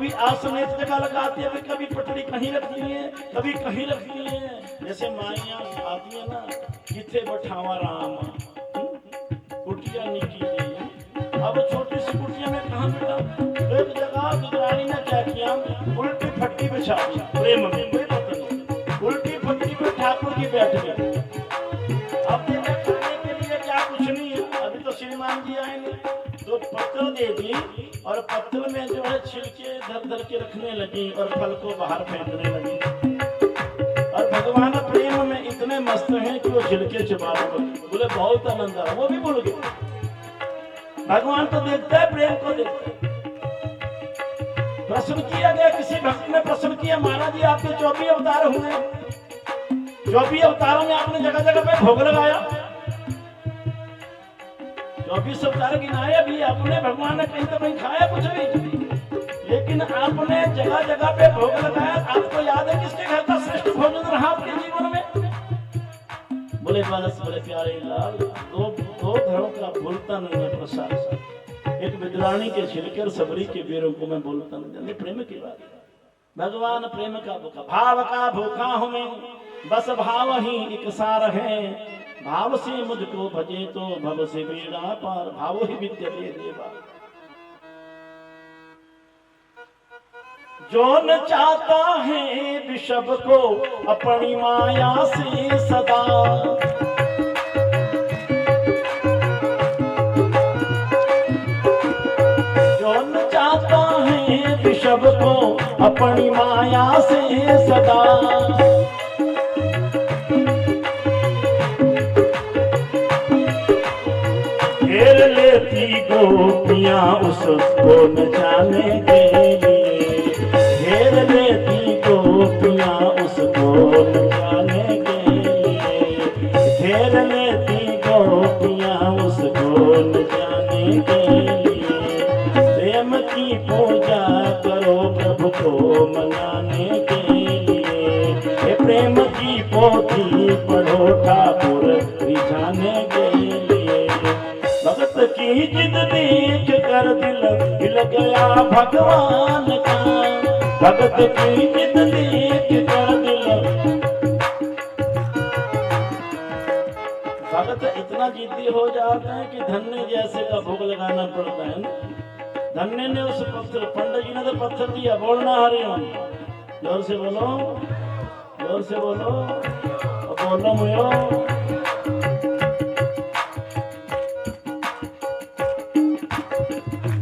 कभी आसन एक जगह लगाती है, कभी पटड़ी कहीं रखती है, कभी कहीं रखती है। जैसे माइयां आती है ना, जिथे बैठावा राम कुटिया निकी जी। अब छोटी सी कुटिया में कहाँ बेटा, एक जगह गुजरानी ने क्या किया, उल्टी फट्टी बिछा दी प्रेम में, कोई पता नहीं, उल्टी फट्टी में ठाकुर जी बैठ गए। अब देखा खाने के लिए क्या कुछ नहीं है, अभी तो श्रीमान जी आएंगे, तो पत्तल दे दी और पत्तल में जो है छिलके धर धर के रखने लगी और फल को बाहर फेंकने लगी। और भगवान प्रेम में इतने मस्त हैं कि वो छिलके चबा रहे, बोले बहुत आनंद आ, वो भी भूल गए। भगवान तो देखता है, प्रेम को देखता है। प्रश्न किया गया, किसी भक्त ने प्रश्न किया, महाराज जी आपके 24 अवतार हुए, 24 अवतारों में आपने जगह जगह पे भोग लगाया, 24 अवतार गिनाए, अभी आपने भगवान ने कहीं तो कहीं खाया कुछ भी, लेकिन आपने जगह जगह पे भोग लगाया। आपको याद है किसके घर का श्रेष्ठ भोजन रहा आपके जीवन में? बोले बस, बोले प्यारे लाल, दो घरों का भूलता नहीं है प्रसाद। एक विद्राणी के छिलके और सबरी के बेरों को मैं बोलता नहीं, प्रेम की बात। भगवान प्रेम का भूखा, भाव का भूखा हूं मैं, बस भाव ही एक सार है। भाव से मुझको भजे तो भव से बेड़ा पार, भाव ही विद्या दे देवा। जो न चाहता है विषभ को अपनी माया से सदा, जो न चाहता है विषभ को अपनी माया से सदा, घेर लेती गोपियां उसको न जाने के लिए, घेर लेती गोपियां उसको न जाने के लिए, घेर लेती गोपियां उसको न जाने के लिए। प्रेम की पूजा करो प्रभु को मनाने के लिए, प्रेम की पोथी पढ़ो ठाकुर रिझाने के लिए। भगत की जिद देख कर दिल हिल गया भगवान का, भगत की जिद देख कर दिल। भगत इतना जिद्दी हो जाते हैं कि धन्य जैसे का भोग लगाना पड़ता है। धन्य ने उस पत्थर, पंडित जी ने तो पत्थर दिया, बोलना हरिओम, जोर से बोलो, जोर से बोलो, बोलो मुयो।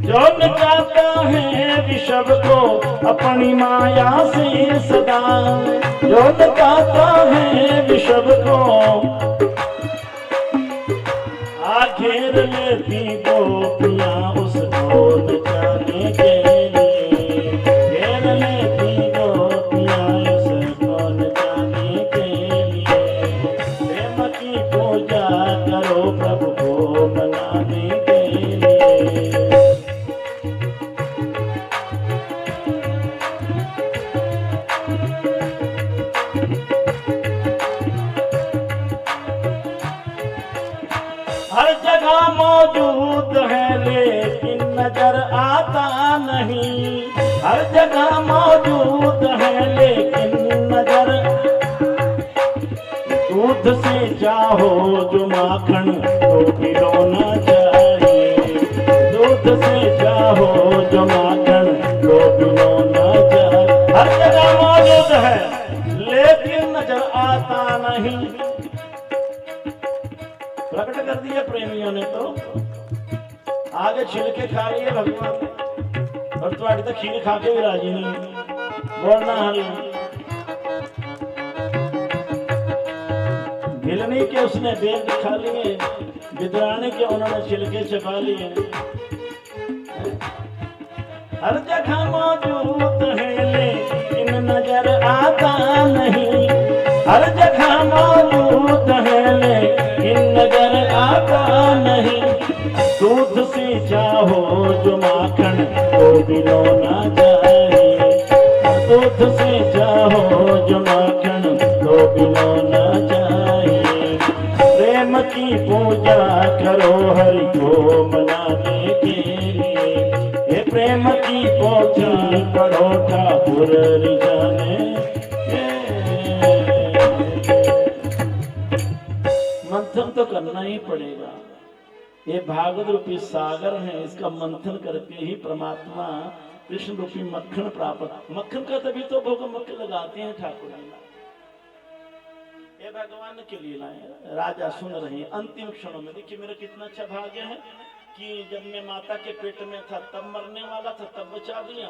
जो न चाहता है विषभ को अपनी माया से सदा, जो न चाहता है विषभ को घेर लेती गोपियां उसको न जाने के लिए, घेर लेती गोपियां उसको न जाने के लिए। प्रेम की पूजा करो प्रभु को मनाने के लिए। हर जगह मौजूद है लेकिन नजर आता नहीं, हर जगह मौजूद है लेकिन नजर। दूध से चाहो जो माखन तो पिलोना चाहिए, दूध से चाहो जो माखन तो पिलोना चाहिए। हर जगह मौजूद है लेकिन नजर आता नहीं। प्रकट कर दिया प्रेमियों ने, तो आगे छिलके खा लिए भगवान, और तो आगे तक खीर खा के भी राजी नहीं, बोलना हरी। भिलनी के उसने बेल खा लिए, विद्राणी के उन्होंने छिलके चबा लिए। हर जगह मौजूद है लेकिन नजर आता नहीं, हर जगह मौजूद है लेकिन नजर आता नहीं। दूध से चाहो जो माखन तो पिलोना चाहिए, दूध से चाहो जो माखन तो पिलोना चाहिए। प्रेम की पूजा करो हरि को मनाने के लिए, प्रेम की पोथी पढ़ो ठाकुर रिझाने। मंथन तो करना ही पड़ेगा। ये भागवत रूपी सागर है, इसका मंथन करके ही परमात्मा कृष्ण रूपी मक्खन प्राप्त। मक्खन का तभी तो भोग मक्खन लगाते हैं ठाकुर जी। ये भगवान के लीला है। राजा सुन रहे हैं अंतिम क्षणों में। देखिए मेरा कितना अच्छा भाग्य है कि जब मैं माता के पेट में था तब मरने वाला था, तब बचा दिया।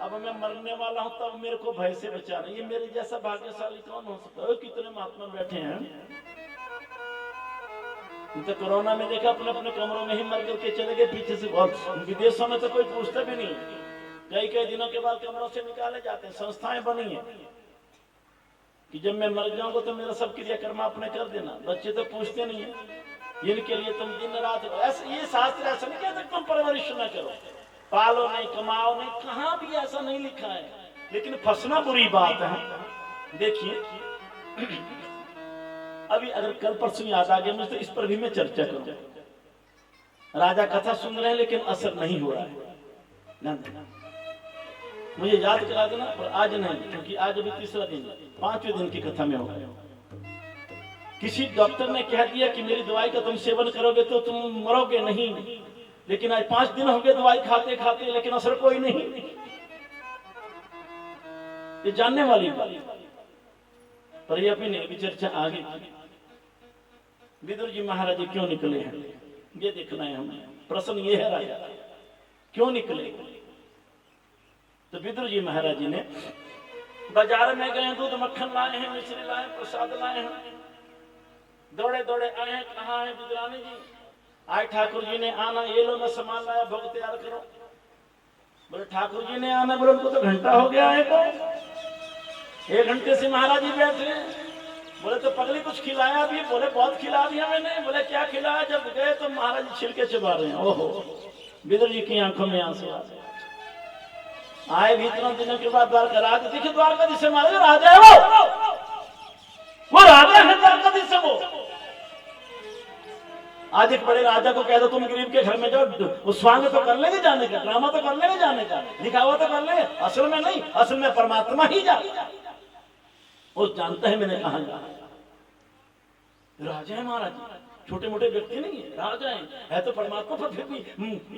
अब मैं मरने वाला हूं तब मेरे को भय से बचा रहे। ये मेरे जैसा भाग्यशाली कौन हो सकता है? कितने महात्मा बैठे हैं। तो कोरोना में देखा अपने अपने कमरों में ही मर करके चले गए पीछे से। और विदेशों में तो कोई पूछता भी नहीं, कई कई दिनों के बाद कमरों से निकाले जाते हैं। संस्थाएं बनी है कि जब मैं मर जाऊंगा तो मेरा सब क्रियाकर्म आपने कर देना। बच्चे तो पूछते नहीं है, इनके लिए तुम दिन रात ऐसे। ये शास्त्र ऐसा नहीं कहते तुम परवरिश न करो, पालो नहीं, कमाओ नहीं, कहां भी ऐसा नहीं लिखा है। लेकिन फंसना बुरी बात है। देखिए अभी अगर कल परसों याद आ गया मुझे तो इस पर भी मैं चर्चा करूं। राजा कथा सुन रहे हैं लेकिन असर नहीं हो रहा है। मुझे याद करा देना, पर आज नहीं, क्योंकि आज अभी तीसरा दिन, 5वें दिन की कथा में होगा। किसी डॉक्टर ने कह दिया कि मेरी दवाई का तुम सेवन करोगे तो तुम मरोगे नहीं, लेकिन आज 5 दिन हो गए दवाई खाते खाते, लेकिन असर कोई नहीं। ये जानने वाली बात, पर ये अभी नहीं, चर्चा आगे। विदुर जी महाराज जी क्यों निकले हैं ये देखना है हमें। प्रश्न ये है राजा क्यों निकले। तो विदुर जी महाराज जी ने बाजार में गए, दूध मक्खन लाए हैं, मिश्री लाए, प्रसाद लाए हैं, दौड़े दौड़े आए हैं। कहाँ है विदुरानी जी? आए ठाकुर जी ने आना, ये लो मैं सामान लाया, भोग तैयार करो। बोले ठाकुर जी ने आना, बोले उनको तो घंटा हो गया है को 1 घंटे से महाराज जी बैठे हैं। बोले तो पगली कुछ खिलाया भी? बोले बहुत खिला दिया मैंने। बोले क्या खिलाया? जब गए तो महाराज जी छिलके चबा रहे हैं। ओहो, विदुर जी की आंखों में आंसू आ गए। आए भी इतना दिनों के बाद द्वारका राज, देखिए द्वारकाधीश से महाराज राजा है वो राजा है द्वारकाधीश से। वो आज एक बड़े राजा को कह दो तुम गरीब के घर में जाओ, उस स्वांग तो कर लेंगे जाने का, ड्रामा तो कर लेंगे जाने का, दिखावा तो कर लेंगे, असल में नहीं, असल में परमात्मा ही जा। वो जानता है मैंने कहा जा। राजा है महाराज, छोटे मोटे व्यक्ति नहीं है, राजा है तो परमात्मा, पर फिर भी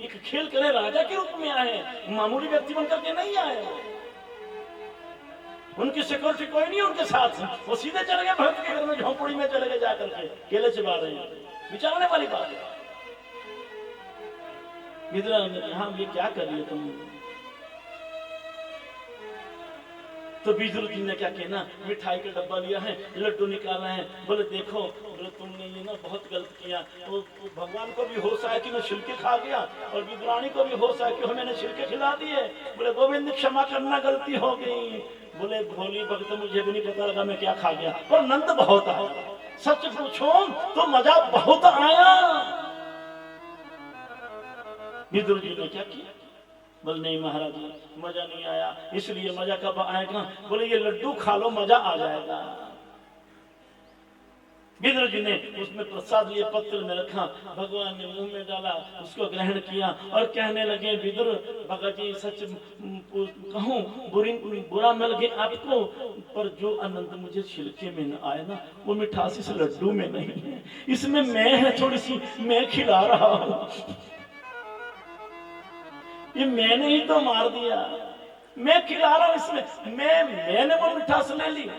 एक खेल करे राजा के रूप में आए, मामूली व्यक्ति बनकर के नहीं आए। उनकी सिक्योरिटी कोई नहीं उनके साथ, वो सीधे चले गए भक्त के घर में, झोंपड़ी में चले गए जाकर के, केले चबा रहे हैं। विचारने वाली बात है। विदुर ने कहा ये क्या कर रही है तुम? तो विदुर जी ने क्या कहना, मिठाई का डब्बा लिया है, लड्डू निकाला है। बोले देखो, बोले तुमने ये ना बहुत गलत किया। तो भगवान को भी होश आया कि मैं छिलके खा गया, और विदुरानी को भी होश आया कि मैंने छिलके खिला दिए। बोले गोविंद क्षमा करना, गलती हो गई। बोले भोली भक्त, मुझे भी नहीं पता लगा मैं क्या खा गया, पर नंद बहुत आया, सच पूछो तो मजा बहुत आया। विदुर जी ने क्या किया? बोले नहीं महाराज मजा नहीं आया। इसलिए मजा कब आएगा? बोले ये लड्डू खा लो, मजा आ जाएगा। विदुर जी ने उसमें प्रसाद लिए पत्र में रखा, भगवान ने मुंह में डाला, उसको ग्रहण किया और कहने लगे विदुर भगत जी सच कहूं बुरा न लगे आपको, पर जो आनंद मुझे छिलके में न आए ना, वो मिठास इस लड्डू में नहीं है, इसमें मैं है, थोड़ी सी मैं खिला रहा हूं। ये मैंने ही तो मार दिया, मैं खिला रहा हूं, इसमें मैंने वो मिठास ले ली।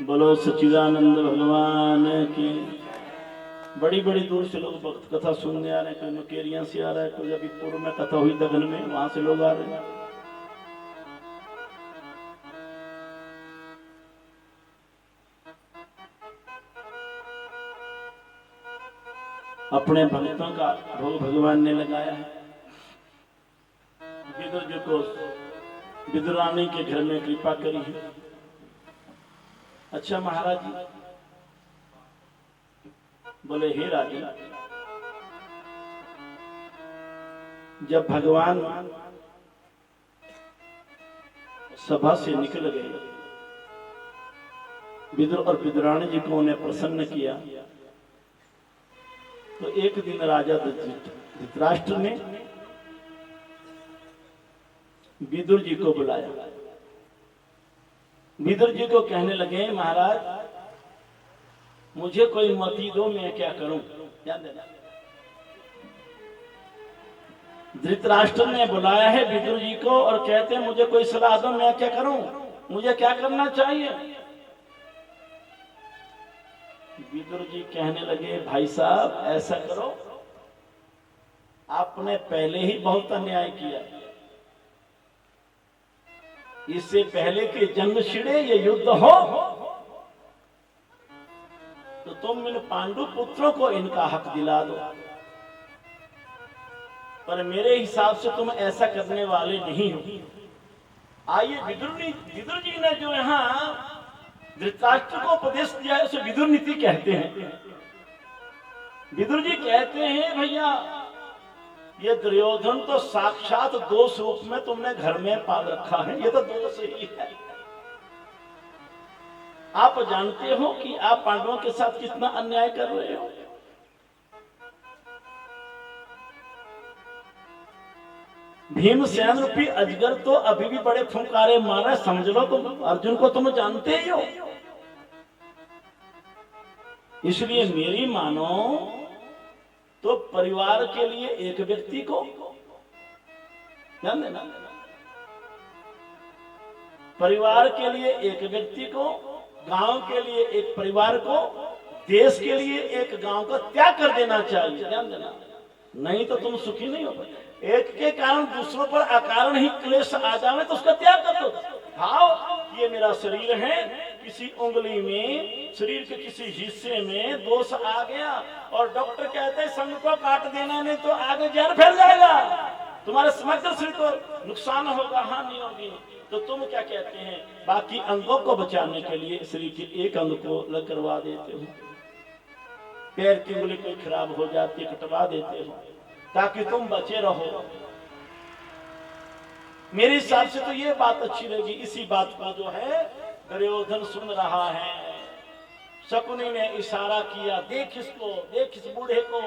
बोलो सच्चिदानंद भगवान की। बड़ी बड़ी दूर से लोग भक्त कथा सुनने आ रहे हैं, कोई मकेरिया से आ रहा है, कोई अभी पूर्व में कथा हुई दगन में, वहां से लोग आ रहे हैं। अपने भक्तों का भोग भगवान ने लगाया है। विदुर जी को विदुरानी के घर में कृपा करी है। अच्छा महाराज जी, बोले हे राजा, जब भगवान सभा से निकल गए। विदुर और विदुरानी जी को उन्हें प्रसन्न किया। तो एक दिन राजा धृतराष्ट्र ने विदुर जी को बुलाया। विदुर जी को कहने लगे, महाराज मुझे कोई मति दो, मैं क्या करूं। ध्यान देना, धृतराष्ट्र ने बुलाया है विदुर जी को और कहते हैं मुझे कोई सलाह दो, मैं क्या करूं, मुझे क्या करना चाहिए। विदुर जी कहने लगे, भाई साहब ऐसा करो, आपने पहले ही बहुत अन्याय किया। इससे पहले कि जंग छिड़े, ये युद्ध हो, तो तुम इन पांडु पुत्रों को इनका हक दिला दो। पर मेरे हिसाब से तुम ऐसा करने वाले नहीं हो। आइए, विदुर जी ने जो यहाँ धृतराष्ट्र को उपदेश दिया है उसे विदुर नीति कहते हैं। विदुर जी कहते हैं, भैया ये दुर्योधन तो साक्षात दोष रूप में तुमने घर में पाल रखा है, ये तो दोष ही है। आप जानते हो कि आप पांडवों के साथ कितना अन्याय कर रहे हो। भीमसेन रूपी अजगर तो अभी भी बड़े फुंकारे मारे, समझ लो तुम अर्जुन को तुम जानते ही हो। इसलिए मेरी मानो तो परिवार के लिए एक व्यक्ति को, ध्यान देना, परिवार के लिए एक व्यक्ति को, गांव के लिए एक परिवार को, देश के लिए एक गांव का त्याग कर देना चाहिए। ध्यान देना, नहीं तो तुम सुखी नहीं हो पाए। एक के कारण दूसरों पर अकारण ही क्लेश आ जाए तो उसका त्याग कर दो। भाव ये मेरा शरीर है, किसी उंगली में, शरीर के किसी हिस्से में दोष आ गया और डॉक्टर कहते हैं संग को काट देना, नहीं तो आगे जहर फैल जाएगा, तुम्हारे समग्र शरीर को नुकसान होगा, हानि होगी। तो तुम क्या कहते हैं, बाकी अंगों को बचाने के लिए शरीर के एक अंग को अलग करवा देते हो, पैर की उंगली कोई खराब हो जाती है कटवा देते हो ताकि तुम बचे रहो। मेरे हिसाब से तो ये बात अच्छी लगी। इसी बात को जो है दुर्योधन सुन रहा है। शकुनी ने इशारा किया, देख इसको, देख इस बूढ़े को,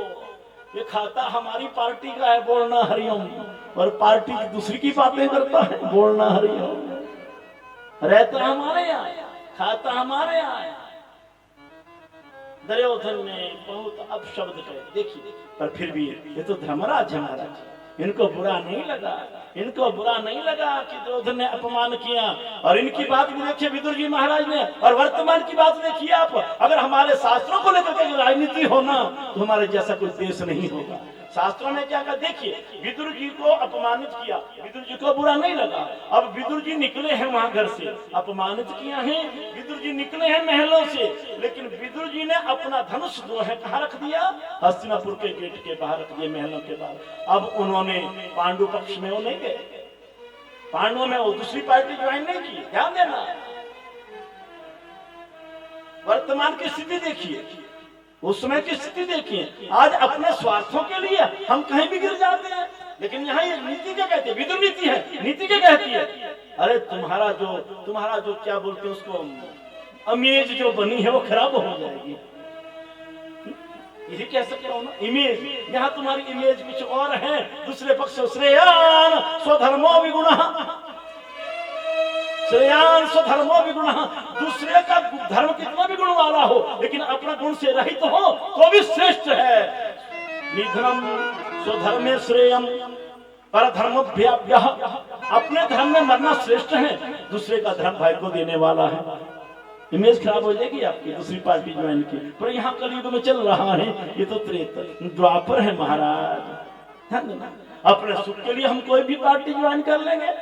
ये खाता हमारी पार्टी का है, बोलना हरिओम, और पार्टी की दूसरी की बातें करता है, बोलना हरिओम। रहता हमारे यहाँ, खाता हमारे यहाँ। दुर्योधन ने बहुत अपशब्द कहे, देखिए, पर फिर भी ये तो धर्मराज है महाराज, इनको बुरा नहीं लगा, इनको बुरा नहीं लगा कि दुर्योधन ने अपमान किया। और इनकी बात भी देखिए विदुर जी महाराज ने, और वर्तमान की बात देखिए आप। अगर हमारे शास्त्रों को लेकर के राजनीति होना तो हमारे जैसा कोई देश नहीं होगा। शास्त्रों में क्या कहा, देखिए विदुर जी को अपमानित किया, विदुर जी को बुरा नहीं लगा। अब विदुर जी निकले हैं वहां घर से, अपमानित किया है, विदुर जी निकले हैं महलों से, लेकिन विदुर जी ने अपना धनुष जो है कहाँ रख दिया, हस्तिनापुर के गेट के बाहर रख दिया, महलों के बाहर। अब उन्होंने पांडु पक्ष में वो नहीं गए, पांडवों में वो दूसरी पार्टी ज्वाइन नहीं की। ध्यान देना, वर्तमान की स्थिति देखिए, उस समय की स्थिति देखिए। आज अपने स्वार्थों के लिए हम कहीं भी गिर जाते हैं, लेकिन यहाँ ये नीति क्या कहती है, विदुर नीति है, नीति क्या कहती है, अरे तुम्हारा जो क्या बोलते हैं उसको, इमेज जो बनी है वो खराब हो जाएगी। यही कह सकते हो ना, इमेज। यहाँ तुम्हारी इमेज कुछ और है, दूसरे पक्ष श्रेयान स्वधर्मो विगुणः, श्रेयान स्वधर्मो विगुणः, दूसरे का धर्म कितना भी गुण वाला हो लेकिन अपना गुण से रहित हो तो भी श्रेष्ठ है। निधनम स्वधर्मे श्रेयम परधर्मभ्याभ्यः, अपने धर्म में मरना श्रेष्ठ है, दूसरे का धर्म भाई को देने वाला है। इमेज खराब हो जाएगी आपकी दूसरी पार्टी ज्वाइन की। पर यहाँ कलयुग में चल रहा है, ये तो त्रेता द्वापर है महाराज। अपने सुख के लिए हम कोई भी पार्टी ज्वाइन कर लेंगे।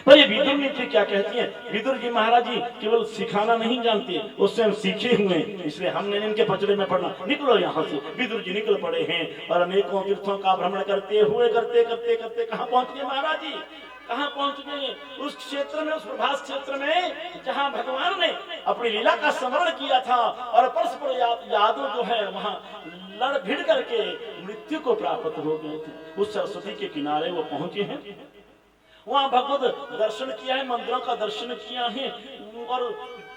पर ये विदुर नीति क्या कहती है, विदुर जी महाराज जी केवल सिखाना नहीं जानते, उससे हम सीखे हुए, इसलिए हमने इनके पचड़े में पढ़ना। निकलो यहाँ से। विदुर जी निकल पड़े हैं और अनेकों तीर्थों का भ्रमण करते हुए करते करते करते कहाँ पहुंच गए महाराज जी, कहाँ पहुंच गए, उस क्षेत्र में, उस प्रभास क्षेत्र में जहाँ भगवान ने अपनी लीला का स्मरण किया था और परस्पर यादव जो है वहाँ लड़ भिड़ करके मृत्यु को प्राप्त हो गए थे। उस सरस्वती के किनारे वो पहुंचे हैं वहां भगवत दर्शन किया है, मंदिरों का दर्शन किया है और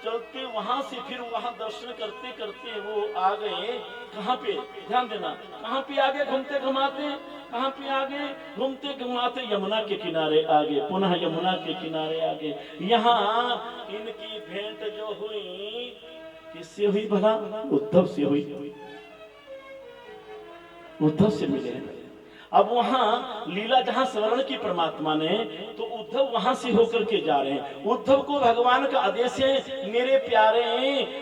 चलते वहां से फिर वहां दर्शन करते करते वो आ गए कहाँ पे, ध्यान देना, कहाँ पे आगे घूमते घुमाते, कहाँ पे आगे घूमते घुमाते यमुना के किनारे आगे, पुनः यमुना के किनारे आगे। यहाँ इनकी भेंट जो हुई किससे हुई भला? उद्धव से हुई, उद्धव से मिले। अब वहां लीला जहां स्मरण की परमात्मा ने, तो उद्धव वहां से होकर के जा रहे हैं। उद्धव को भगवान का आदेश है, मेरे प्यारे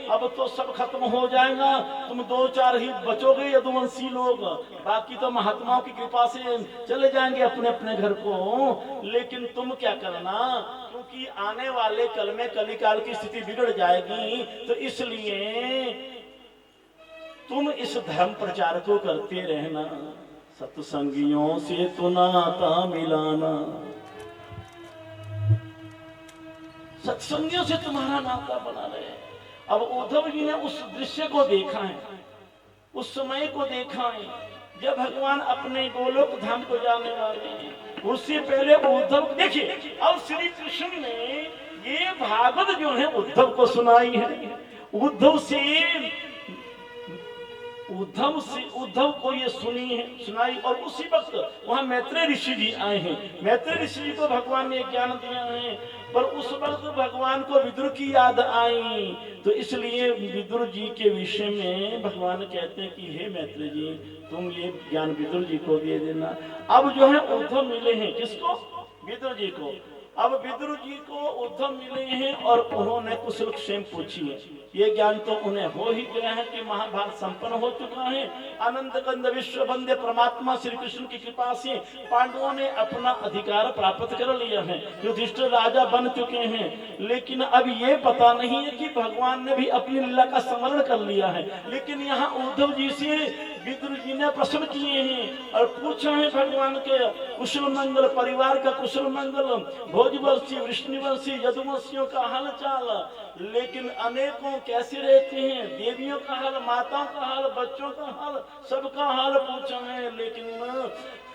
अब तो सब खत्म हो जाएगा, तुम 2-4 ही बचोगे यदुवंशी लोग, बाकी तो महात्माओं की कृपा से चले जाएंगे अपने अपने घर को। लेकिन तुम क्या करना, क्योंकि आने वाले कल में कलिकाल की स्थिति बिगड़ जाएगी, तो इसलिए तुम इस धर्म प्रचार को करते रहना, सत्संगियों से तो नाता मिलाना, सत्संगियों से तुम्हारा नाता बना रहे। अब उद्धव जी ने उस दृश्य को देखा है, उस समय को देखा है जब भगवान अपने गोलोक धाम को जाने वाले हैं। उससे पहले उद्धव देखिए, अब श्री कृष्ण ने ये भागवत जो है उद्धव को सुनाई है। उद्धव को ये सुनाई और उसी वक्त वहां मैत्रेय ऋषि जी आए हैं। मैत्रेय ऋषि जी को भगवान ने ज्ञान दिया है, पर उस वक्त भगवान को विदुर की याद आई, तो इसलिए विदुर जी के विषय में भगवान कहते हैं कि हे मैत्रेय जी, तुम ये ज्ञान विदुर जी को दे देना। अब जो है उद्धव मिले हैं, किसको? विदुर जी को। अब विदुर जी को उद्धव मिले हैं और उन्होंने कुशल क्षेम पूछी है। ये ज्ञान तो उन्हें हो ही गया है कि महाभारत संपन्न हो चुका है। अनंत कंद विश्व बंदे परमात्मा श्री कृष्ण की कृपा से पांडवों ने अपना अधिकार प्राप्त कर लिया है, युधिष्ठिर राजा बन चुके हैं। लेकिन अब ये पता नहीं है कि भगवान ने भी अपनी लीला का स्मरण कर लिया है। लेकिन यहाँ उद्धव जी से विदुर जी ने प्रश्न किए हैं और पूछा है भगवान के कुशल मंगल, परिवार का कुशल मंगल, भोजवंशी, वृष्णिवंशी, यदुवंशियों का हाल चाल। लेकिन अनेकों कैसे रहते हैं, देवियों का हाल, माताओं का हाल, बच्चों का हाल, सबका हाल पूछा है। लेकिन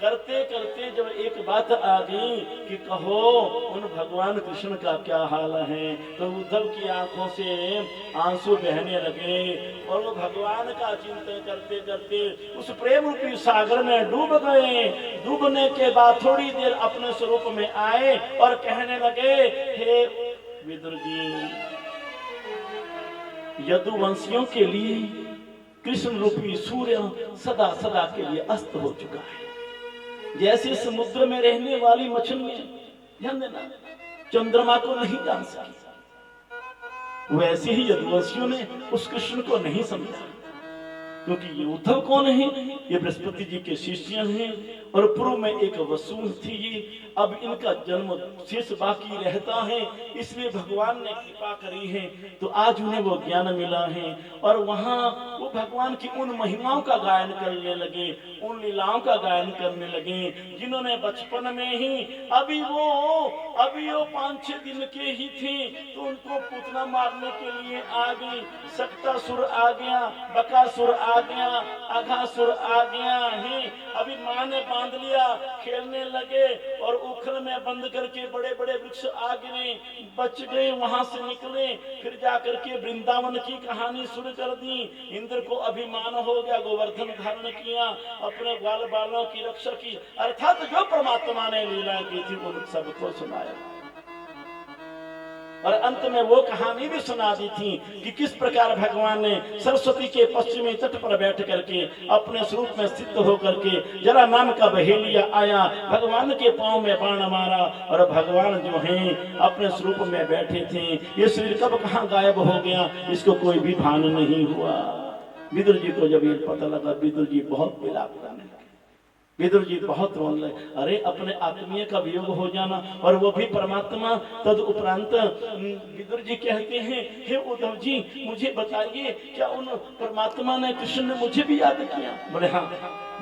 करते करते जब एक बात आ गई कि कहो उन भगवान कृष्ण का क्या हाल है, तो उद्धव की आंखों से आंसू बहने लगे और वो भगवान का चिंतन करते करते उस प्रेम रूपी सागर में डूब गए। डूबने के बाद थोड़ी देर अपने स्वरूप में आए और कहने लगे, हे विदुर जी, यदुवंशियों के लिए कृष्ण रूपी सूर्य सदा सदा के लिए अस्त हो चुका है। जैसे समुद्र में रहने वाली मछलियां, ध्यान देना, चंद्रमा को नहीं जान सकी, वैसे ही यदुवंशियों ने उस कृष्ण को नहीं समझा। क्योंकि ये उद्धव कौन है? ये बृहस्पति जी के शिष्य हैं और पूर्व में एक वसुन थी। अब इनका जन्म शेष बाकी रहता है, इसलिए भगवान ने कृपा करी है तो आज उन्हें वो ज्ञान मिला है। और वहां वो भगवान की उन महिमाओं का गायन करने लगे, उन लीलाओं का गायन करने लगे जिन्होंने बचपन में ही अभी वो 5-6 दिन के ही थे तो उनको पूतना मारने के लिए आ गई। सक्तासुर आ गया, बकासुर आ गया, अघासुर आ गया है। अभी माँ ने बांध लिया, खेलने लगे और उखल में बंद करके बड़े बड़े वृक्ष आ गिरे, बच गए, वहां से निकले। फिर जाकर के वृंदावन की कहानी शुरू कर दी। इंद्र को अभिमान हो गया, गोवर्धन धारण किया, अपने ग्वाल बालों की रक्षा की, अर्थात जो परमात्मा ने लीला की थी उन सबको सुनाया। और अंत में वो कहानी भी सुना दी थी कि किस प्रकार भगवान ने सरस्वती के पश्चिमी तट पर बैठ करके अपने स्वरूप में सिद्ध होकर के जरा नाम का बहेलिया आया, भगवान के पांव में बाण मारा और भगवान जो हैं अपने स्वरूप में बैठे थे। ये शरीर कब कहाँ गायब हो गया इसको कोई भी भान नहीं हुआ। विदुर जी को जब ये पता लगा, विदुर जी बहुत विलाप करने लगे, विदुर जी बहुत रोने लगे। अरे अपने आत्मीय का वियोग हो जाना और वो भी परमात्मा। तद उपरांत विदुर जी कहते हैं, हे उद्धव जी मुझे बताइए क्या उन परमात्मा ने, कृष्ण ने मुझे भी याद किया? बोले हाँ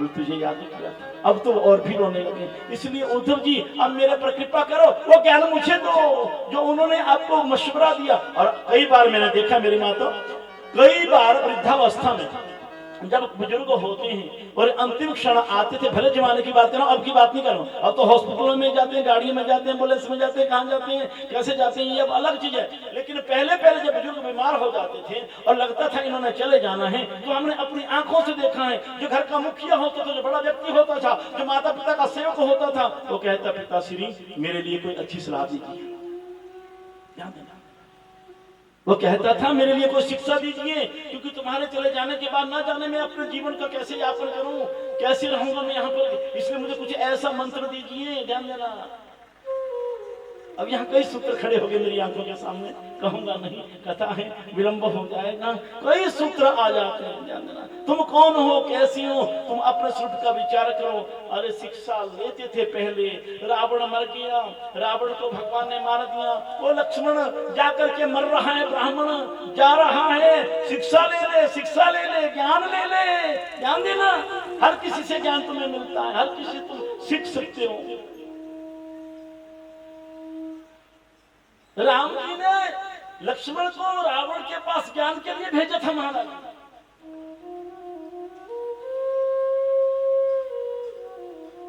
तुझे याद किया। अब तो और भी रोने लगे। इसलिए उद्धव जी अब मेरे पर कृपा करो, वो ज्ञान मुझे दो जो उन्होंने आपको मशवरा दिया। और कई बार मैंने देखा मेरी माता, कई बार वृद्धावस्था में जब बुजुर्ग होते हैं और अंतिम क्षण आते थे, भले जमाने की बात करो, अब की बात नहीं करो, अब तो हॉस्पिटलों में जाते हैं, गाड़ी में जाते हैं, एम्बुलेंस में जाते हैं, कहाँ जाते हैं, कैसे जाते हैं, ये अब अलग चीज है। लेकिन पहले पहले जब बुजुर्ग बीमार हो जाते थे और लगता था इन्होंने चले जाना है, तो हमने अपनी आंखों से देखा है, जो घर का मुखिया होता था, जो बड़ा व्यक्ति होता था, जो माता पिता का सेवक होता था, वो कहता पिताश्री मेरे लिए कोई अच्छी सलाह दीजिए, वो कहता था मेरे लिए कोई शिक्षा दीजिए, क्योंकि तुम्हारे चले जाने के बाद ना जाने मैं अपने जीवन का कैसे यापन करूं, कैसे रहूंगा मैं यहाँ पर, इसलिए मुझे कुछ ऐसा मंत्र दीजिए, ध्यान देना। अब यहाँ कई सूत्र खड़े हो गए मेरी आंखों के सामने, कहूंगा नहीं, कथा है, विलंब हो जाएगा, कई सूत्र आ जाते हैं, ध्यान देना। तुम कौन हो, कैसी हो, तुम अपने स्वरूप का विचार करो। अरे शिक्षा लेते थे पहले, रावण मर गया, रावण को भगवान ने मार दिया, वो लक्ष्मण जाकर के मर रहा है, ब्राह्मण जा रहा है, शिक्षा ले ले, शिक्षा ले ले, ज्ञान ले ले, ध्यान देना। हर किसी से ज्ञान तुम्हें मिलता है, हर किसी तुम सीख सकते हो। राम जी ने लक्ष्मण को रावण के पास ज्ञान के लिए भेजा था महाराज।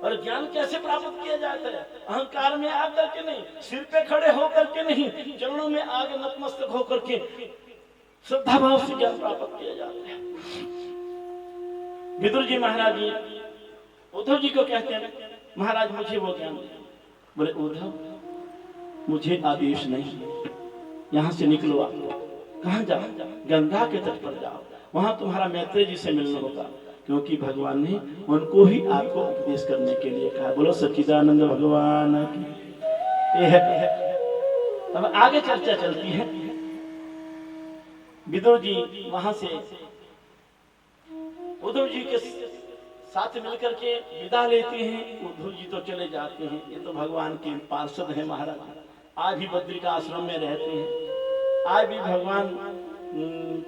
और ज्ञान कैसे प्राप्त किया जाता है? अहंकार में आकर के नहीं, सिर पे खड़े होकर के नहीं, चरणों में आगे नतमस्तक होकर के श्रद्धा भाव से ज्ञान प्राप्त किया जाता है। विदुर जी महाराज जी उद्धव जी को कहते हैं, महाराज मुझे वो ज्ञान। बोले उद्धव मुझे आदेश नहीं, यहाँ से निकलो, आप कहाँ जाओ? गंगा के तट पर जाओ, वहां तुम्हारा मैत्रेय जी से मिलना होगा, क्योंकि भगवान ने उनको ही आपको उपदेश करने के लिए कहा। बोलो सच्चिदानंद भगवान की। ये है। अब आगे चर्चा चलती है। विदुर जी वहां से उद्धव जी के साथ मिलकर के विदा लेते हैं। उद्धव जी तो चले जाते हैं, ये तो भगवान के पार्षद हैं महाराज, आज भी बद्री का आश्रम में रहते हैं, आज भी भगवान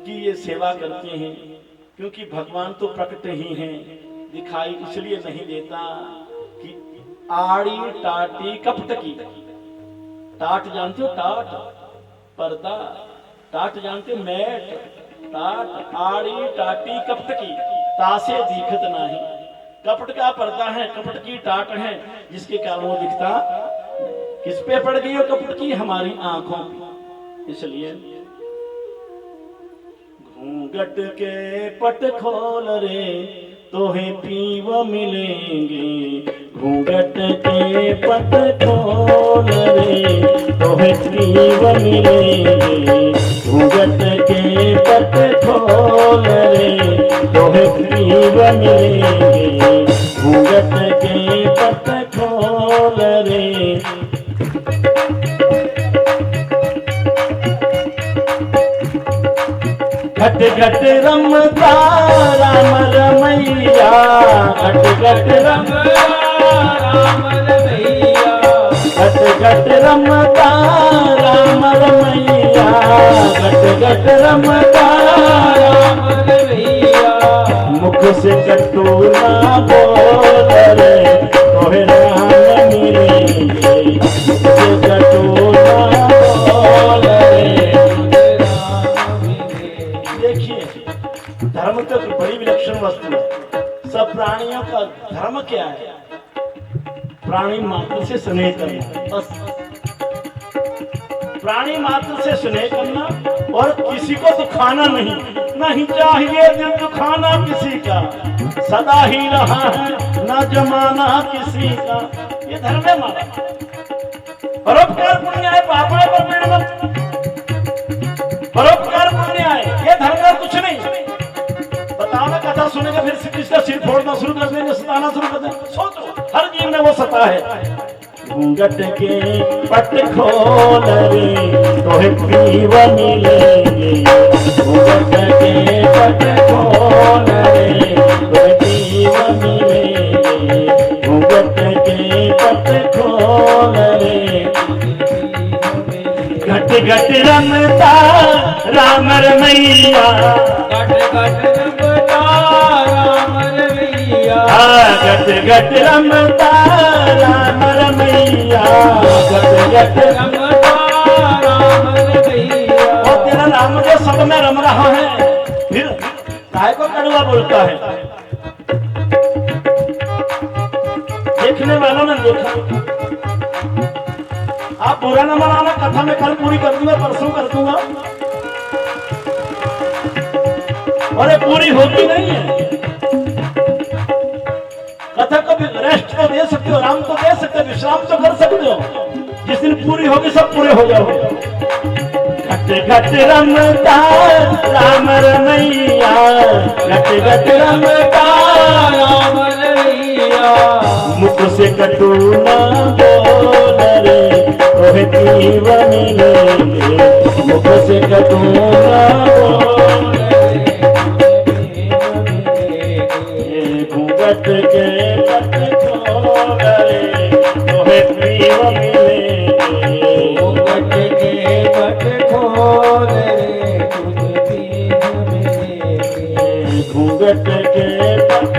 की ये सेवा करते हैं, क्योंकि भगवान तो प्रकट ही हैं, दिखाई इसलिए नहीं देता कि आड़ी टाटी कपट की। टाट जानते हो? टाट पर्दा, टाट जानते हो? मैट, टाट आड़ी टाटी कपट की, तासे दिखत नहीं। कपट का पर्दा है, कपट की टाट है, जिसके कारण वो दिखता। किस पे पड़ गई हो कपट की? हमारी आंखों पे। इसलिए घूंघट के पट खोल रे तोहे पीव मिलेंगे, घूंघट के पट खोल रे तोहे पीव मिलेंगे, घूंघट के पट खोल रे तोहे पीव मिलेंगे, घूंघट के पट खोल रे। घट घट रमता राम रमैया, घट घट रमता राम रमैया, घट घट रमता राम रमैया, घट घट रमता राम रमैया। मुख से कटु ना बोल रे तोहे राम मिलेंगे, मुख से कटु ना बोल रे। धर्म तो बड़ी विलक्षण वस्तु है। सब प्राणियों का धर्म क्या है? प्राणी मात्र से स्नेह करना, बस। प्राणी मात्र से स्नेह करना और किसी को दुखाना नहीं, नहीं चाहिए दिल दुखाना किसी का, सदा ही रहा है न जमाना किसी का। ये धर्म है हमारा। परोपकार पुण्य है, पापाय परमेण, परोपकार पुण्य है, ये धर्म का कुछ नहीं। बताना कथा सुनेगा फिर किसका सिर फोड़ना शुरू कर देंगे, सताना शुरू कर देंगे। सोचो हर जीव में वो सता है। घूंघट के पट खोल रे तोहे पीव मिलेंगे, घूंघट के पट खोल रे तोहे पीव मिलेंगे, घूंघट के पट खोल रे। घट घट रमता राम रमैया, घट घट रमता राम रमैया, घट घट रमता राम रमैया, घट घट रमता राम रमैया। और तेरा राम जो सब में रम रहा है, फिर काय को कड़वा बोलता है? देखने वालों ने देखा। आप बुरा न मनाना, कथा में कल पूरी कर दूंगा, परसों कर दूंगा। और ये पूरी होती नहीं है। कथा को भी रेस्ट तो दे सकते हो, आराम तो दे सकते हो, विश्राम तो कर सकते हो। जिस दिन पूरी होगी सब पूरे हो जाओगे। घट घट रमता राम रमैया, घट घट रमता राम रमैया, मुख से कटु न बोल रे तोहे जीवन मिले, मुख से कटु न बोल रे घूंघट के कट खोल रे तोहे जीवन मिले, घूंघट के कट खोल रे तुझ मिले, घूंघट के कट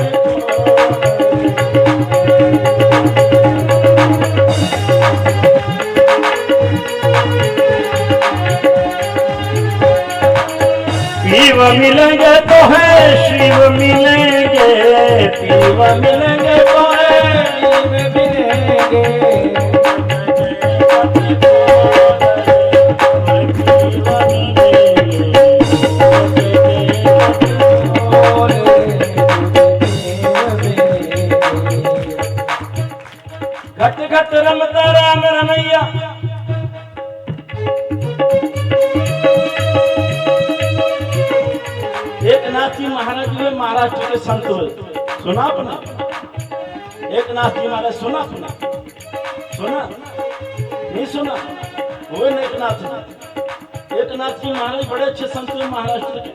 शिव मिलेंगे तो है शिव मिलेंगे, शिव मिलेंगे तो है शिव मिलेंगे, घट घट रमता राम रमैया। एक नाथ जी महाराज हुए, महाराष्ट्र के संत हुए। सुना आपने? एक नाथ जी महाराज सुना? सुना सुना नहीं सुना? हुए ना एक नाथ जी। एक नाथ जी महाराज बड़े अच्छे संत हुए महाराष्ट्र के।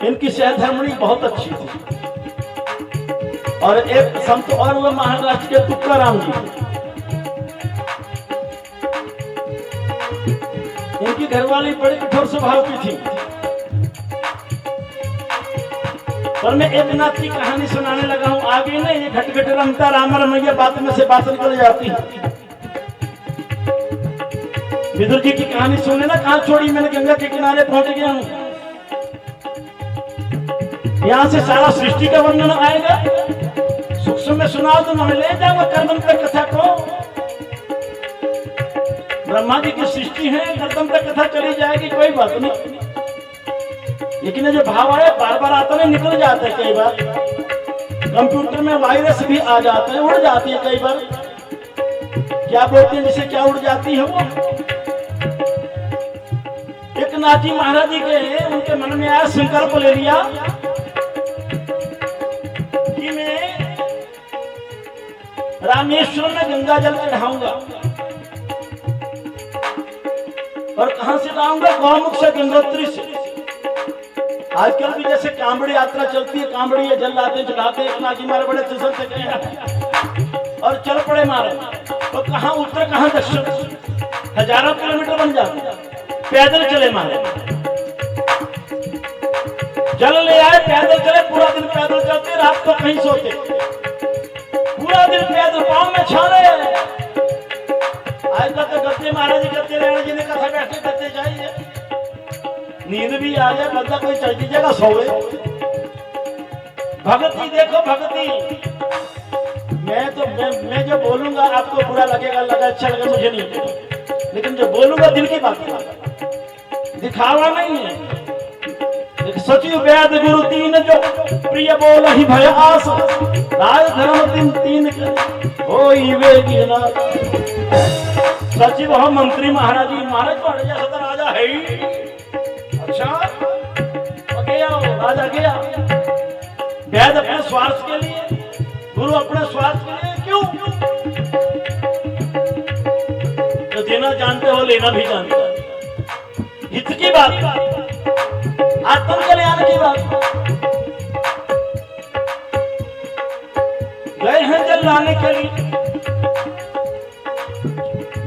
इनकी सहधर्मणी बहुत अच्छी थी। और एक संत और हुए महाराष्ट्र के तुकाराम जी। इनकी घरवाली बड़ी कठोर स्वभाव की थी। पर मैं एक नाथ की कहानी सुनाने लगा हूं। आगे नहीं, ये घट घट रमता राम रमैया बात में से बात निकल जाती है। विदुर जी की कहानी सुनने ना, कहां छोड़ी मैंने? गंगा के किनारे पहुंच गया हूं। यहां से सारा सृष्टि का वर्णन आएगा। सूक्ष्म में सुना तो मैं ले जाऊंगा कर्दम तक कथा को। ब्रह्मा जी की सृष्टि है, कर्दम तक कथा चली जाएगी, कोई बात नहीं। लेकिन जो भाव आए बार बार आता नहीं, निकल जाता है कई बार। कंप्यूटर में वायरस भी आ जाते हैं, उड़ जाती है कई बार। क्या बोलते हैं जिसे, क्या उड़ जाती है वो। एक नाथ जी महाराज जी के उनके मन में आया, संकल्प ले लिया कि मैं रामेश्वर में गंगा जल चढ़ाऊंगा। और कहां से लाऊंगा? गौमुख से, गंगोत्री से। आजकल भी जैसे कांबड़ी यात्रा चलती है, कांबड़ी या जल लाते चढ़ाते, एक नाथ जी मारे बड़े स्टेशन से गए और चल पड़े मारे। तो कहां उत्तर कहां दक्षिण, हजारों किलोमीटर बन जाते। पैदल चले मारे, जल ले आए, पैदल चले, पूरा दिन पैदल चलते, रात को कहीं सोते, पूरा दिन पैदल, पांव में छाले। आजकल तो गद्दे महाराज जी, गद्दे नारायण जी ने कथा बैठे करते जाइए, नींद भी आ जाए, बंदा कोई चलती जगह सोए। भक्ति देखो, भक्ति। मैं जो बोलूंगा आपको बुरा लगेगा, लगा अच्छा लगे, मुझे नहीं। लेकिन जो बोलूंगा दिल की बात है, दिखावा नहीं है। सचिव वेद गुरु तीन जो प्रिय बोल ही भय आस, राज धर्म तीन होई वेगी ना। सचिव हो मंत्री महाराज जी, महाराज पढ़ जैसा तो राजा है ही। अच्छा गया राजा गया। वेद अपने स्वार्थ के लिए, गुरु अपने स्वार्थ के लिए। क्यों? जो देना जानते हो, लेना भी जानते हो। हित की बात, आत्म कल्याण की बात। गए हैं जल लाने के लिए,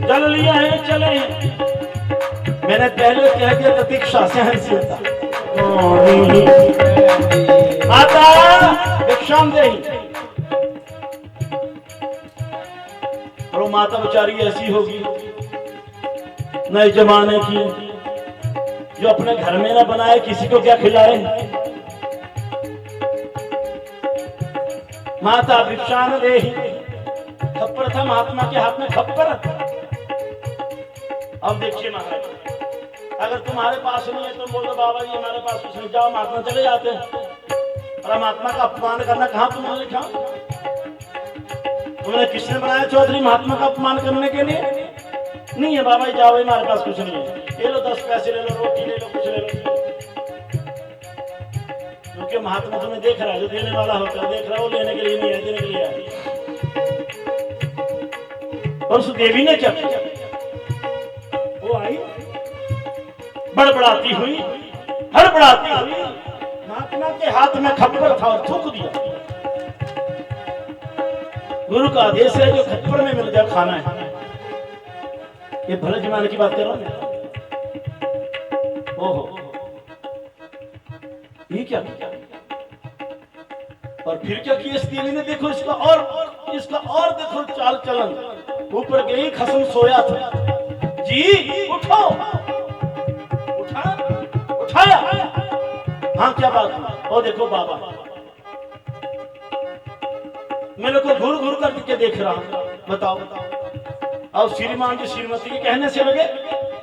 जल लिया है, चले हैं। मैंने पहले कह दिया प्रतीक्षा से हैसियत आता भिक्षाम दे। और माता बेचारी ऐसी होगी नए जमाने की, जो अपने घर में ना बनाए किसी को क्या खिलाए। माता भिक्षान देहि, खप्पर था महात्मा के हाथ में, खप्पर। अब देखिए महाराज, अगर तुम्हारे पास नहीं है तुम बोलो बाबा जी हमारे पास कुछ नहीं, जाओ महात्मा चले जाते हैं। और महात्मा का अपमान करना कहां तुमने लिखा? तुमने किसने बनाया चौधरी महात्मा का अपमान करने के लिए? नहीं है बाबा जी, जाओ हमारे पास कुछ नहीं है, ये लो 10 पैसे ले लो, रोटी ले लो, कुछ ले लो। क्योंकि महात्मा तुम्हें देख रहा है, जो देने वाला होता है देख रहा है, वो लेने के लिए नहीं है, देने के लिए है। और उस देवी ने क्या किया? वो आई बड़बड़ाती हुई, हड़बड़ाती हुई, महात्मा के हाथ में खप्पर था और थूक दिया। गुरु का आदेश है जो खप्पर में मिल जाए खाना है। ये भले जमाने की बात कर रहा हूं। ओहो, ये क्या किया? और फिर क्या किया इस देवी ने? देखो इसका और देखो चाल चलन। ऊपर गई, खसम सोया था। जी उठो, उठाया। हाँ क्या बात? ओ देखो बाबा मेरे को घूर घूर करके देख रहा, बताओ। अब श्रीमान जी श्रीमती के कहने से लगे,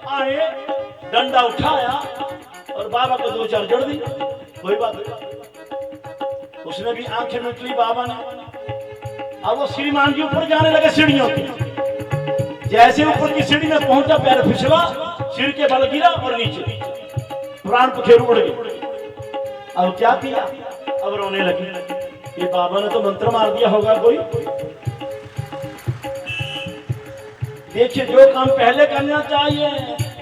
आए, डंडा उठाया और बाबा को 2-4 जड़ दी। कोई बात नहीं, उसने भी आंखें मिट ली बाबा ने। अब वो श्रीमान जी ऊपर जाने लगे सीढ़ियों की। जैसे ऊपर की सीढ़ी में पहुंचा, पैर फिसला, सिर के बल गिरा और नीचे प्राण पखेरु उड़ गए। अब क्या किया? अब रोने लगी। ये बाबा ने तो मंत्र मार दिया होगा कोई। देखिए, जो काम पहले करना चाहिए,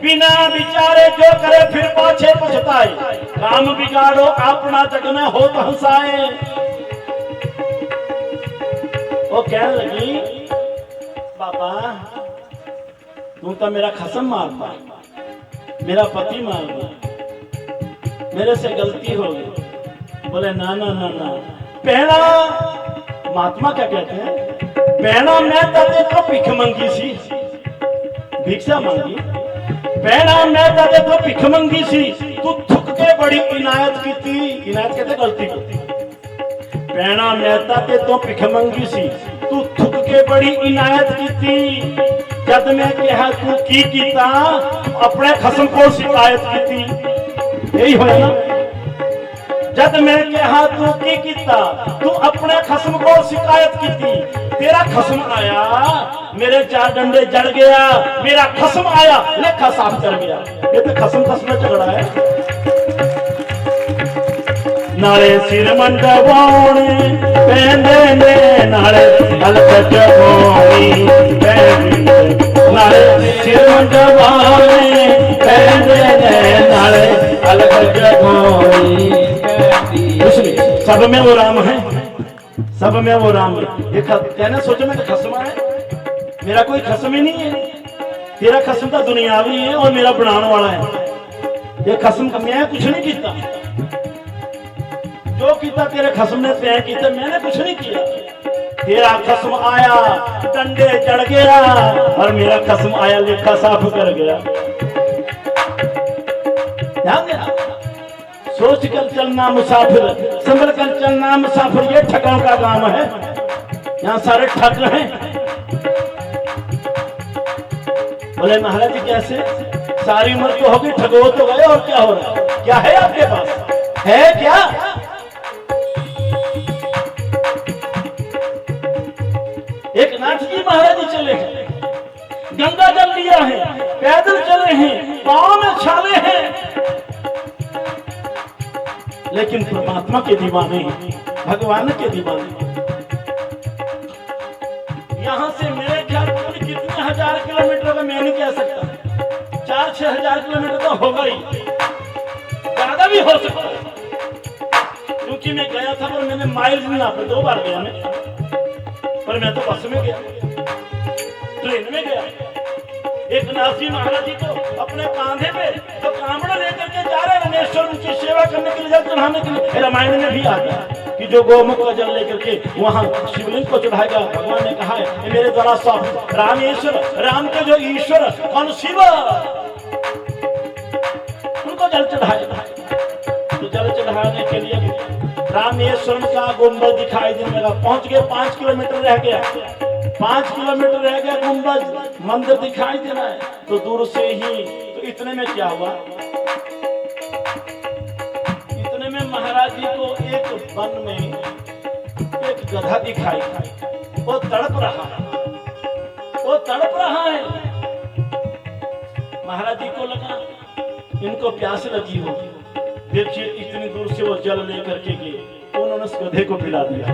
बिना विचारे जो करे फिर पाछे पछताए। काम बिगाड़ो अपना जग में हो तो हंसाए। वो कहने लगी, बाबा तू तो मेरा खसम मारता, मेरा पति मार दिया, मेरे से गलती हो गई। बोले ना ना ना ना, पहला महात्मा क्या कहते हैं, पहला मैं तेरे को भिख मंगी सी, भिक्षा मांगी। पहला मैं तेरे को भिख मंगी सी, तू थुक के बड़ी इनायत की थी। इनायत कहते गलती को। पहला मैं तेरे तो भिख मंगी सी, तू थुक के बड़ी इनायत की थी। जब मैं कहा तू की कीता, अपने खसम को शिकायत की थी। यही हो ना, जब मैं कहा तू की कीता, तू अपने खसम को शिकायत की थी। तेरा खसम आया, मेरे 4 डंडे जड़ गया। मेरा खसम आया, लेखा साफ कर गया। ये तो खसम में झगड़ा है। नाले सिर मंडवाने पेंदे ने, नाले हलक जगोनी पेंदे, नाले सिर मंडवाने पेंदे ने, नाले हलक जगोनी पेंदे। सब में वो राम है, सब में वो राम है। ये कहना सोचो मैं तो खसमा है, मेरा कोई खसम ही नहीं है। तेरा खसम तो दुनियावी है और मेरा बनाने वाला है। ये खसम का मैं कुछ नहीं किया, जो किया तेरे खसम ने तय किया, मैंने कुछ नहीं किया। तेरा खसम आया, डंडे चढ़ गया, और मेरा खसम आया, लेखा साफ कर गया। ध्यान देना, सोच कर चलना मुसाफिर, संभल कर चलना मुसाफिर। ये ठगों का काम है, यहाँ सारे ठग हैं। बोले महाराज जी कैसे? सारी उम्र तो होगी, ठगो तो गए, और क्या हो रहा है? क्या है आपके पास? है क्या? एक नाथ जी महाराज जी चले हैं, गंगा जल लिया है, पैदल चले हैं, पांव में छाले हैं, लेकिन परमात्मा के दीवाने, भगवान के दीवाने। यहां से मेरे ख्याल में कितने 1000 किलोमीटर का मैं नहीं कह सकता, 4-6 हजार किलोमीटर तो होगा ही, ज्यादा भी हो सकता है। क्योंकि मैं गया था पर मैंने माइल नहीं नापे, 2 बार गया मैं, पर मैं तो बस में गया, ट्रेन में गया। एक नाथ जी महाराज जी को अपने कांधे पे तो कामड़ा लेकर के जा रहे रमेश्वर उनकी सेवा करने के लिए, जल चढ़ाने के लिए। रामायण में भी आता है कि जो गौमुख का जल लेकर के वहां शिवलिंग को चढ़ाएगा, भगवान ने कहा है मेरे द्वारा सब रामेश्वर, राम के जो ईश्वर कौन शिव, उनको जल चढ़ाएगा। तो जल चढ़ाने के लिए रामेश्वरम का गुंबद दिखाई देने लगा। पहुंच गए, 5 किलोमीटर रह गया, 5 किलोमीटर रह गया, गुंबद मंदिर दिखाई दे रहा है। तो दूर से ही, तो इतने में क्या हुआ, इतने में महाराज जी को एक वन में एक गधा दिखाई, वो तड़प रहा है, वो तड़प रहा है। महाराज जी को लगा इनको प्यास लगी होगी। देखिए इतनी दूर से वो जल लेकर के गए, उन्होंने उस गधे को पिला दिया।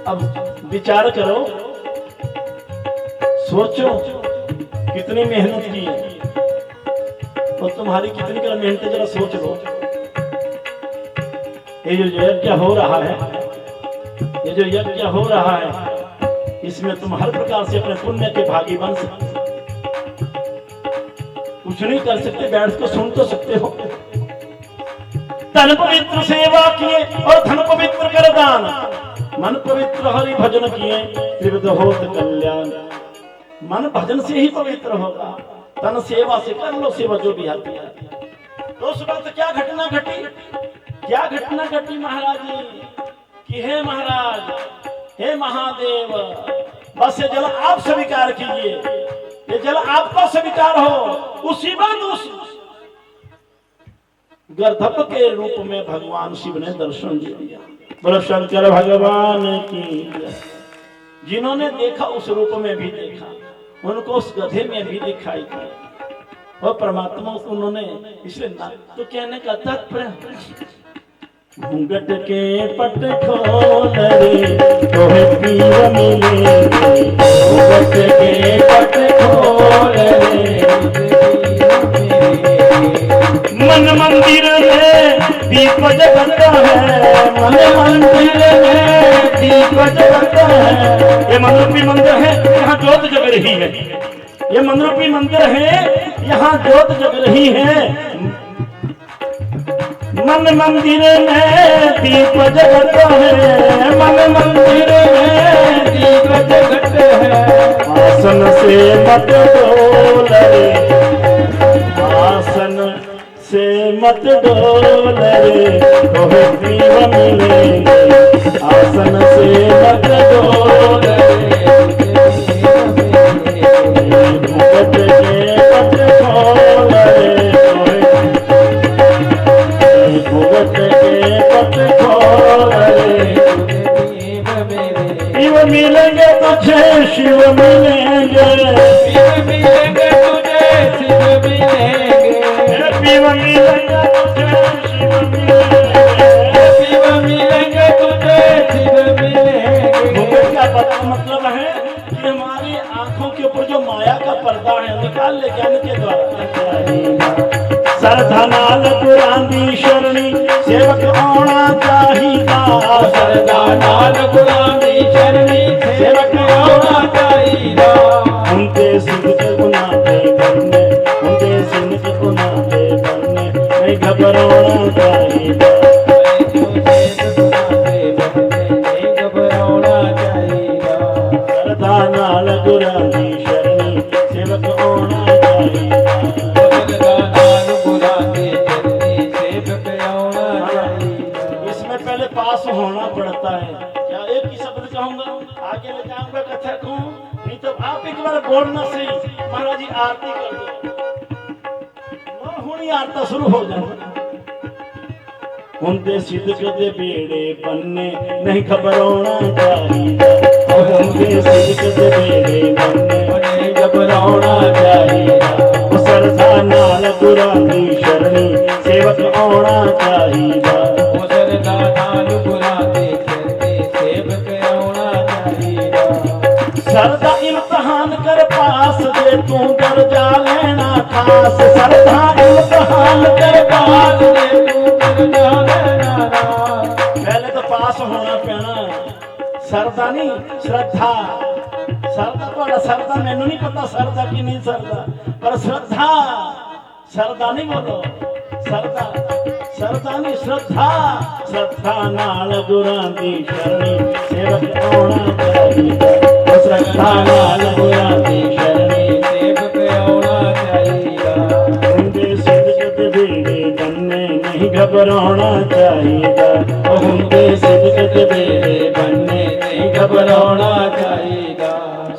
अब विचार करो, सोचो कितनी मेहनत की है और तुम्हारी कितनी कर मेहनत है, जरा सोच लो। ये जो यज्ञ हो रहा है, ये जो यज्ञ हो रहा है, इसमें तुम हर प्रकार से अपने पुण्य के भागी बन सकते। कुछ नहीं कर सकते, बैठ को सुन तो सकते हो। तन पवित्र सेवा किए और धन पवित्र कर दान, मन पवित्र हरि भजन किए त्रिविध होत कल्याण। मन भजन से ही पवित्र होगा, तन सेवा से कर लो सेवा जो भी आती है। तो उस वक्त क्या घटना घटी, क्या घटना घटी महाराज जी कि हे महाराज, हे महादेव, बस ये जल आप स्वीकार कीजिए, ये जल आपका स्वीकार हो। उसी बात उस गर्दभ के रूप में भगवान शिव ने दर्शन दिया। बोलो शंकर भगवान की। जिन्होंने देखा उस रूप में भी देखा, उनको उस गधे में भी दिखाई दिया और परमात्मा उन्होंने, इसलिए तो कहने का तात्पर्य, घूंघट के पट खोल रे तोहे पीर मिलेंगे, घूंघट के पट खोल रे मन मंदिर में दीप जगता है, मन मंदिर में दीप जगता है। ये मनरूपी मंदिर है, यहाँ ज्योत जग रही है, ये मनरूपी मंदिर है, यहाँ ज्योत जग रही है। मन मंदिर में दीप जगता है, मन मंदिर में दीप जगता है। आसन से मत डोल रे, आसन से मत डोल रे तोहे पीर मिलेंगे, आसन से मत डोल रे घूंघट के पट खोल रे घूंघट के पट खोल रे। शिव मिलेंगे तुझे, शिव मिलेंगे, शिव मिलेंगे तुझे, शिव मिलेंगे, शिव मिलेंगे तुझे, शिव मिलेंगे, शिव मिलेंगे तुझे, शिव मिलेंगे। घूंघट का मतलब है कि हमारी आंखों के ऊपर जो माया का पर्दा है निकाल ले ज्ञान के द्वारा। श्रद्धा नाल गुरांदी शरणी सेवक होना चाहिदा, श्रद्धा नाल गुरांदी शरणी सेवक होना चाहिदा। उनके सिद्ध गुनाह दे करने, उनके सिद्ध गुनाह दे करने नहीं घबराना चाहिदा, नहीं घबराना चाहिदा। श्रद्धा नाल गुरांदी शरणी सेवक होना चाहिदा, पास होना पड़ता है। क्या एक ही शब्द कहूंगा, आगे ले जाऊंगा कथा को, नहीं तो आप एक बार बोलना सही। महाराज जी आरती कर दो, होनी आरता शुरू हो जाए। उनके सिद्ध कदे बेड़े बनने नहीं घबराना चाहिए, उनके सिद्ध कदे बेड़े बनने नहीं घबराना चाहिए। श्रद्धा नाल गुरांदी शरणी सेवक होना चाहिए, श्रद्धा इम्तहान कर पास दे तू दर्जा लेना खास, श्रद्धा इम्तहान कर पास दे तू दर्जा लेना खास। पहले तो पास होना पैना, श्रद्धा नहीं श्रद्धा। श्रद्धा तो श्रद्धा मैनू नहीं पता श्रद्धा की नहीं श्रद्धा, पर श्रद्धा, श्रद्धा नहीं बोलो, श्रद्धा, श्रद्धा नहीं श्रद्धा। श्रद्धा नाल गुरांदी शरणी सेवक होना चाहिए, श्रद्धा नाल गुरांदी शरणी सेवक होना चाहिए। नहीं घबराना चाहिए, हुंदे सिदकत तेरे बनने नहीं घबराना चाहिएगा।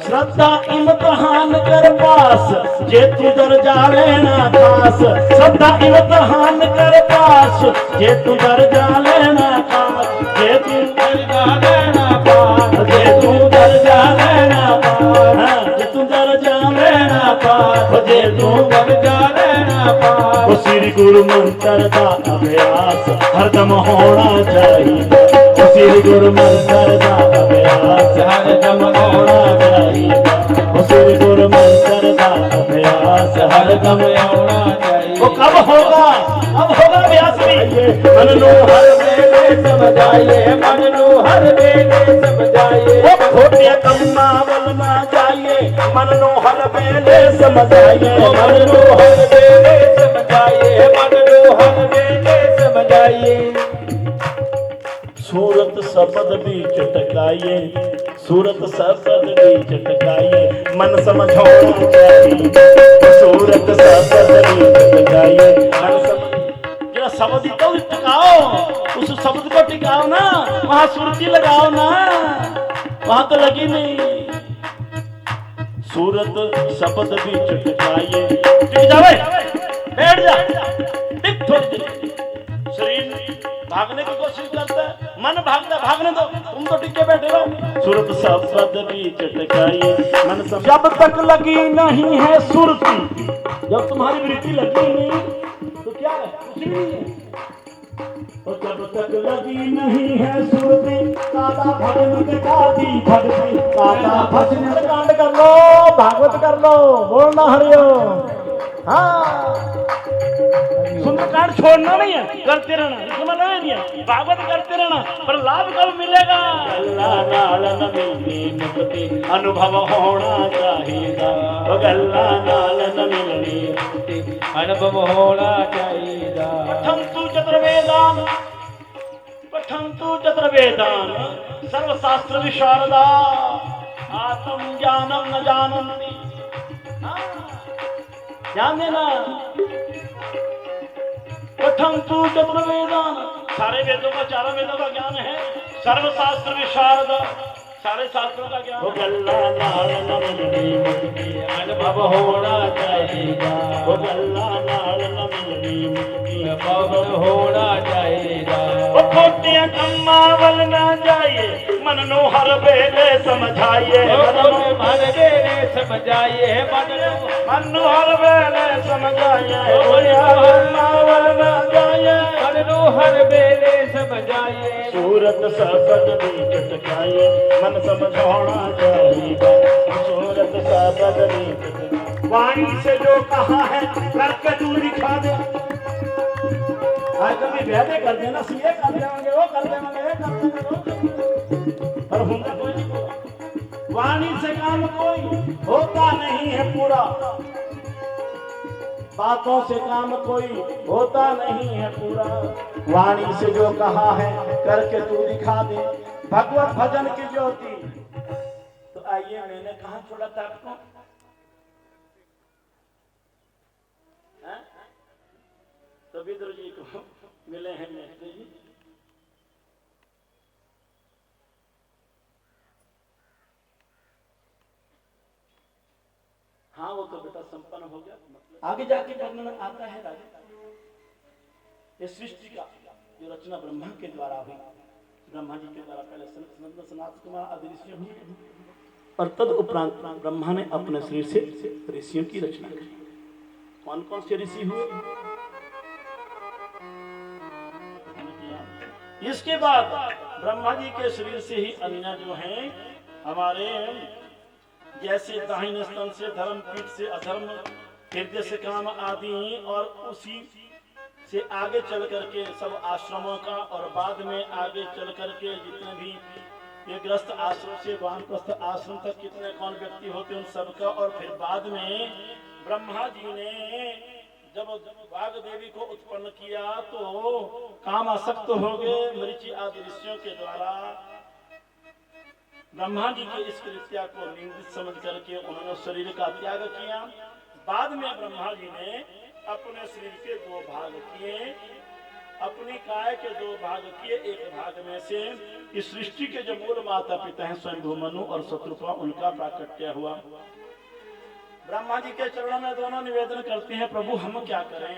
श्रद्धा इम्तिहान कर पास, जे तू दर्जा लेना खास। श्रद्धा इम्तिहान कर पास, जे तू दर्जा लेना खास। जे तू दर्जा लेना पास, जे तू दर्जा लेना पास, जे तू दर्जा लेना पास, जे तू दर्जा लेना पास। वो श्री गुरु मंत्र का अभ्यास हरदम होना चाहिए, वो श्री गुरु मंत्र का अभ्यास हरदम होना चाहिए, वो श्री गुरु मंत्र का अभ्यास हरदम होना चाहिए। वो कब होगा, कब होगा अभ्यास भी? मन लो हर वेले समझाइए, मन लो हर वेले समझाइए। वो खोटे कमावल ना जाइए, मन लो हर वेले समझाइए। मन लो हर वेले समझाइए, मन लो हर वेले समझाइए। सूरत शब्द भी चटकाइए, सूरत शब्द भी चटकाइए, मन समझाना चाहिए। सूरत शब्द भी चटकाइए, मन समझ जरा शब्द को टिकाओ, उस शब्द को टिकाओ ना, वहां सुरती लगाओ ना, वहां तो लगी नहीं। सूरत शब्द भी चटकाइए, टिक जा बैठ जा, टिक थोड़ी देर। शरीर भागने की कोशिश करता है, मन भागता, भागने दो, तुम तो टिके बैठे रहो। सूरत शब्द भी चटकाइए, मन जब तक लगी नहीं है सुरती, जब तुम्हारी वृत्ति लगी नहीं तो क्या है, कुछ भी नहीं है। और जब तक लगी नहीं है सुरती, कादा भजन के कादी भक्ति, कादा भजन कांड कर लो, भागवत कर लो, बोलना हरिओम। हाँ, सुंदरकांड छोड़ना नहीं है, करते रहना, इसमें नहीं है, भागवत करते रहना, पर लाभ कब मिलेगा? गल्ला नाल न मिलनी मुक्ति, अनुभव होना चाहिए, गल्ला नाल न मिलनी मुक्ति, अनुभव होना चाहिए। पठन्तु चतुर्वेदान, पठन्तु चतुर्वेदान, सर्वशास्त्र विशारदा, आत्म ज्ञानम न जानन्ति। ध्यान देना, पठन्तु चतुर्वेदान, सारे वेदों का, चारों वेदों का ज्ञान है। सर्वशास्त्र विशारद, सारे शास्त्रों का ज्ञान। वो गल्ला नाल न मिलनी मुक्ति, अनुभव होना चाहिए। वो गल्ला नाल न मिलनी मुक्ति, अनुभव होना चाहिए। वो खोटे कमावल ना जाइए, मन नो हर वेले समझाइए। मन वेले समझाइए, मन नो हर वेले समझाइए, कमावल ना जाइए, मन नो हर वेले समझाइए। सूरत शब्द भी चटकाइए, मन समझाना चाहिए, सूरत शब्द भी चटकाइए। वाणी से जो कहा है करके तू दिखा दे। आज कभी व्यादे कर देना, सीए कर देंगे, वो कर देंगे, ये कर देंगे, वो कर देंगे, पर होगा कोई नहीं पूरा। वाणी से काम कोई होता नहीं है पूरा, बातों से काम कोई होता नहीं है पूरा। वाणी से जो कहा है करके तू दिखा दे, भगवत भजन की ज्योति। तो आइए, मैंने कहा छोड़ा था आपको, तो विदुर जी को मिले हैं मेहते जी। हाँ, वो तो बेटा संपन्न हो गया। आगे जाके वर्णन आता है राजा, ये सृष्टि का जो रचना ब्रह्मा के द्वारा हुई, ब्रह्मा जी के द्वारा पहले सनत कुमार आदि ऋषि हुए, और तद उपरांत ब्रह्मा ने अपने शरीर से ऋषियों की रचना की। कौन कौन से ऋषि हुए? इसके बाद ब्रह्मा जी के शरीर से ही अन्य जो हैं हमारे, जैसे दाहिने स्तन से धर्म, पीठ से अधर्म, हृदय से काम आदि, और उसी से आगे चल करके सब आश्रमों का, और बाद में आगे चल करके जितने भी ये ग्रस्त आश्रम से वानप्रस्थ आश्रम तक कितने कौन व्यक्ति होते उन सबका, और फिर बाद में ब्रह्मा जी ने जब वाग देवी को उत्पन्न किया तो काम आसक्त हो गए मरीचि आदि ऋषियों के द्वारा। ब्रह्मा जी के इस कृत्या को निंदित समझ करके उन्होंने शरीर का त्याग किया। बाद में ब्रह्मा जी ने अपने शरीर के 2 भाग किए, अपनी काय के दो भाग किए, एक भाग में से इस सृष्टि के जो मूल माता पिता हैं स्वयं मनु और शत्रुपा, उनका प्राकट्य हुआ। ब्रह्मा जी के चरणों में दोनों निवेदन करते हैं, प्रभु हम क्या करें?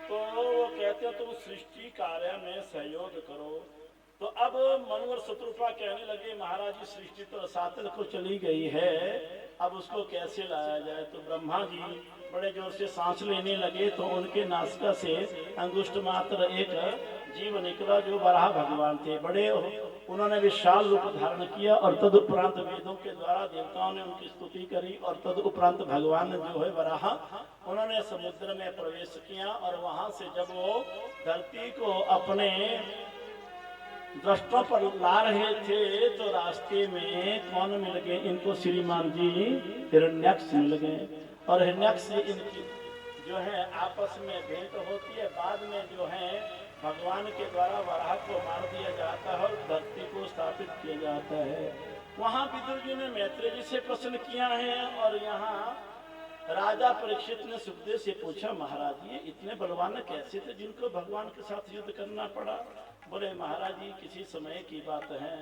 तो वो कहते हैं तुम सृष्टि कार्य में सहयोग करो। तो अब मनु और शत्रुपा कहने लगे, महाराज जी सृष्टि तो रसातल को चली गई है, अब उसको कैसे लाया जाए? तो ब्रह्मा जी बड़े जोर से सांस लेने लगे, तो उनके नासिका से अंगुष्ठ मात्र एक जीव निकला जो वराह भगवान थे। बड़े उन्होंने विशाल रूप धारण किया और तद उपरांत वेदों के द्वारा देवताओं ने उनकी स्तुति करी और तद उपरांत भगवान जो है वराह, उन्होंने समुद्र में प्रवेश किया और वहां से जब वो धरती को अपने दृष्टों पर ला रहे थे तो रास्ते में कौन मिल गए इनको? श्रीमान जी हिरण्याक्ष मिल गए और हिरण्याक्ष से इनकी जो है आपस में भेंट होती है। बाद में जो है भगवान के द्वारा वराह को मार दिया जाता है और धरती को स्थापित किया जाता है। वहाँ विदुर जी ने मैत्रेय जी से प्रश्न किया है और यहाँ राजा परीक्षित ने सुखदेव से पूछा, महाराज ये इतने बलवान कैसे थे जिनको भगवान के साथ युद्ध करना पड़ा? बोले महाराज जी किसी समय की बात है,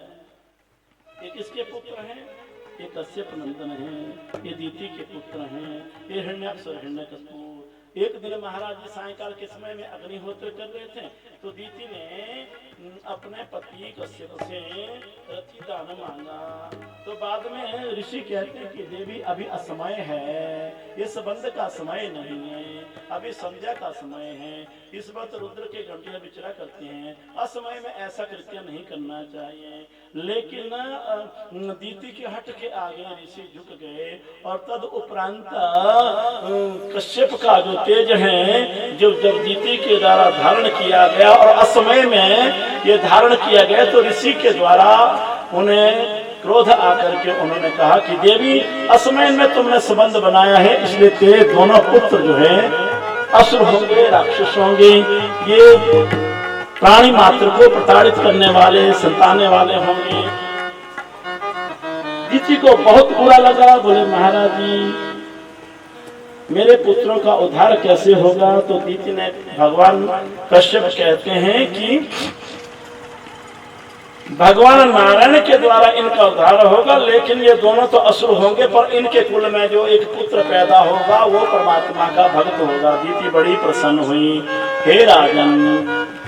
ये किसके पुत्र हैं? ये कश्यप नंदन हैं, ये दीति के पुत्र हैं, ये हिरण्याक्ष और हिरण्यकशिपु। एक दिन महाराज जी सायंकाल के समय में अग्निहोत्र कर रहे थे तो दीति ने अपने पति कश्यप से रथी दान मांगा। तो बाद में ऋषि कहते हैं कि देवी अभी असमय है, ये संबंध का समय नहीं है, अभी संध्या का समय है। इस वक्त रुद्र के घंटियां विचरा करते हैं, असमय में ऐसा कृत्य नहीं करना चाहिए। लेकिन दीति के हट के आगे ऋषि झुक गए और तद उपरांत कश्यप का जो तेज है जो जब दीति के द्वारा धारण किया गया और असमय में ये धारण किया गया तो ऋषि के द्वारा उन्हें क्रोध आकर के उन्होंने कहा कि देवी असमय में तुमने संबंध बनाया है, इसलिए तेरे दोनों पुत्र जो है असुर होंगे, राक्षस होंगे, ये प्राणी मात्र को प्रताड़ित करने वाले, संताने वाले होंगे। दीति को बहुत बुरा लगा, बोले महाराज जी मेरे पुत्रों का उद्धार कैसे होगा? तो दीति ने भगवान कश्यप कहते हैं कि भगवान नारायण के द्वारा इनका उद्धार होगा, लेकिन ये दोनों तो असुर होंगे पर इनके कुल में जो एक पुत्र पैदा होगा वो परमात्मा का भक्त होगा। दीति बड़ी प्रसन्न हुई, हे राजन।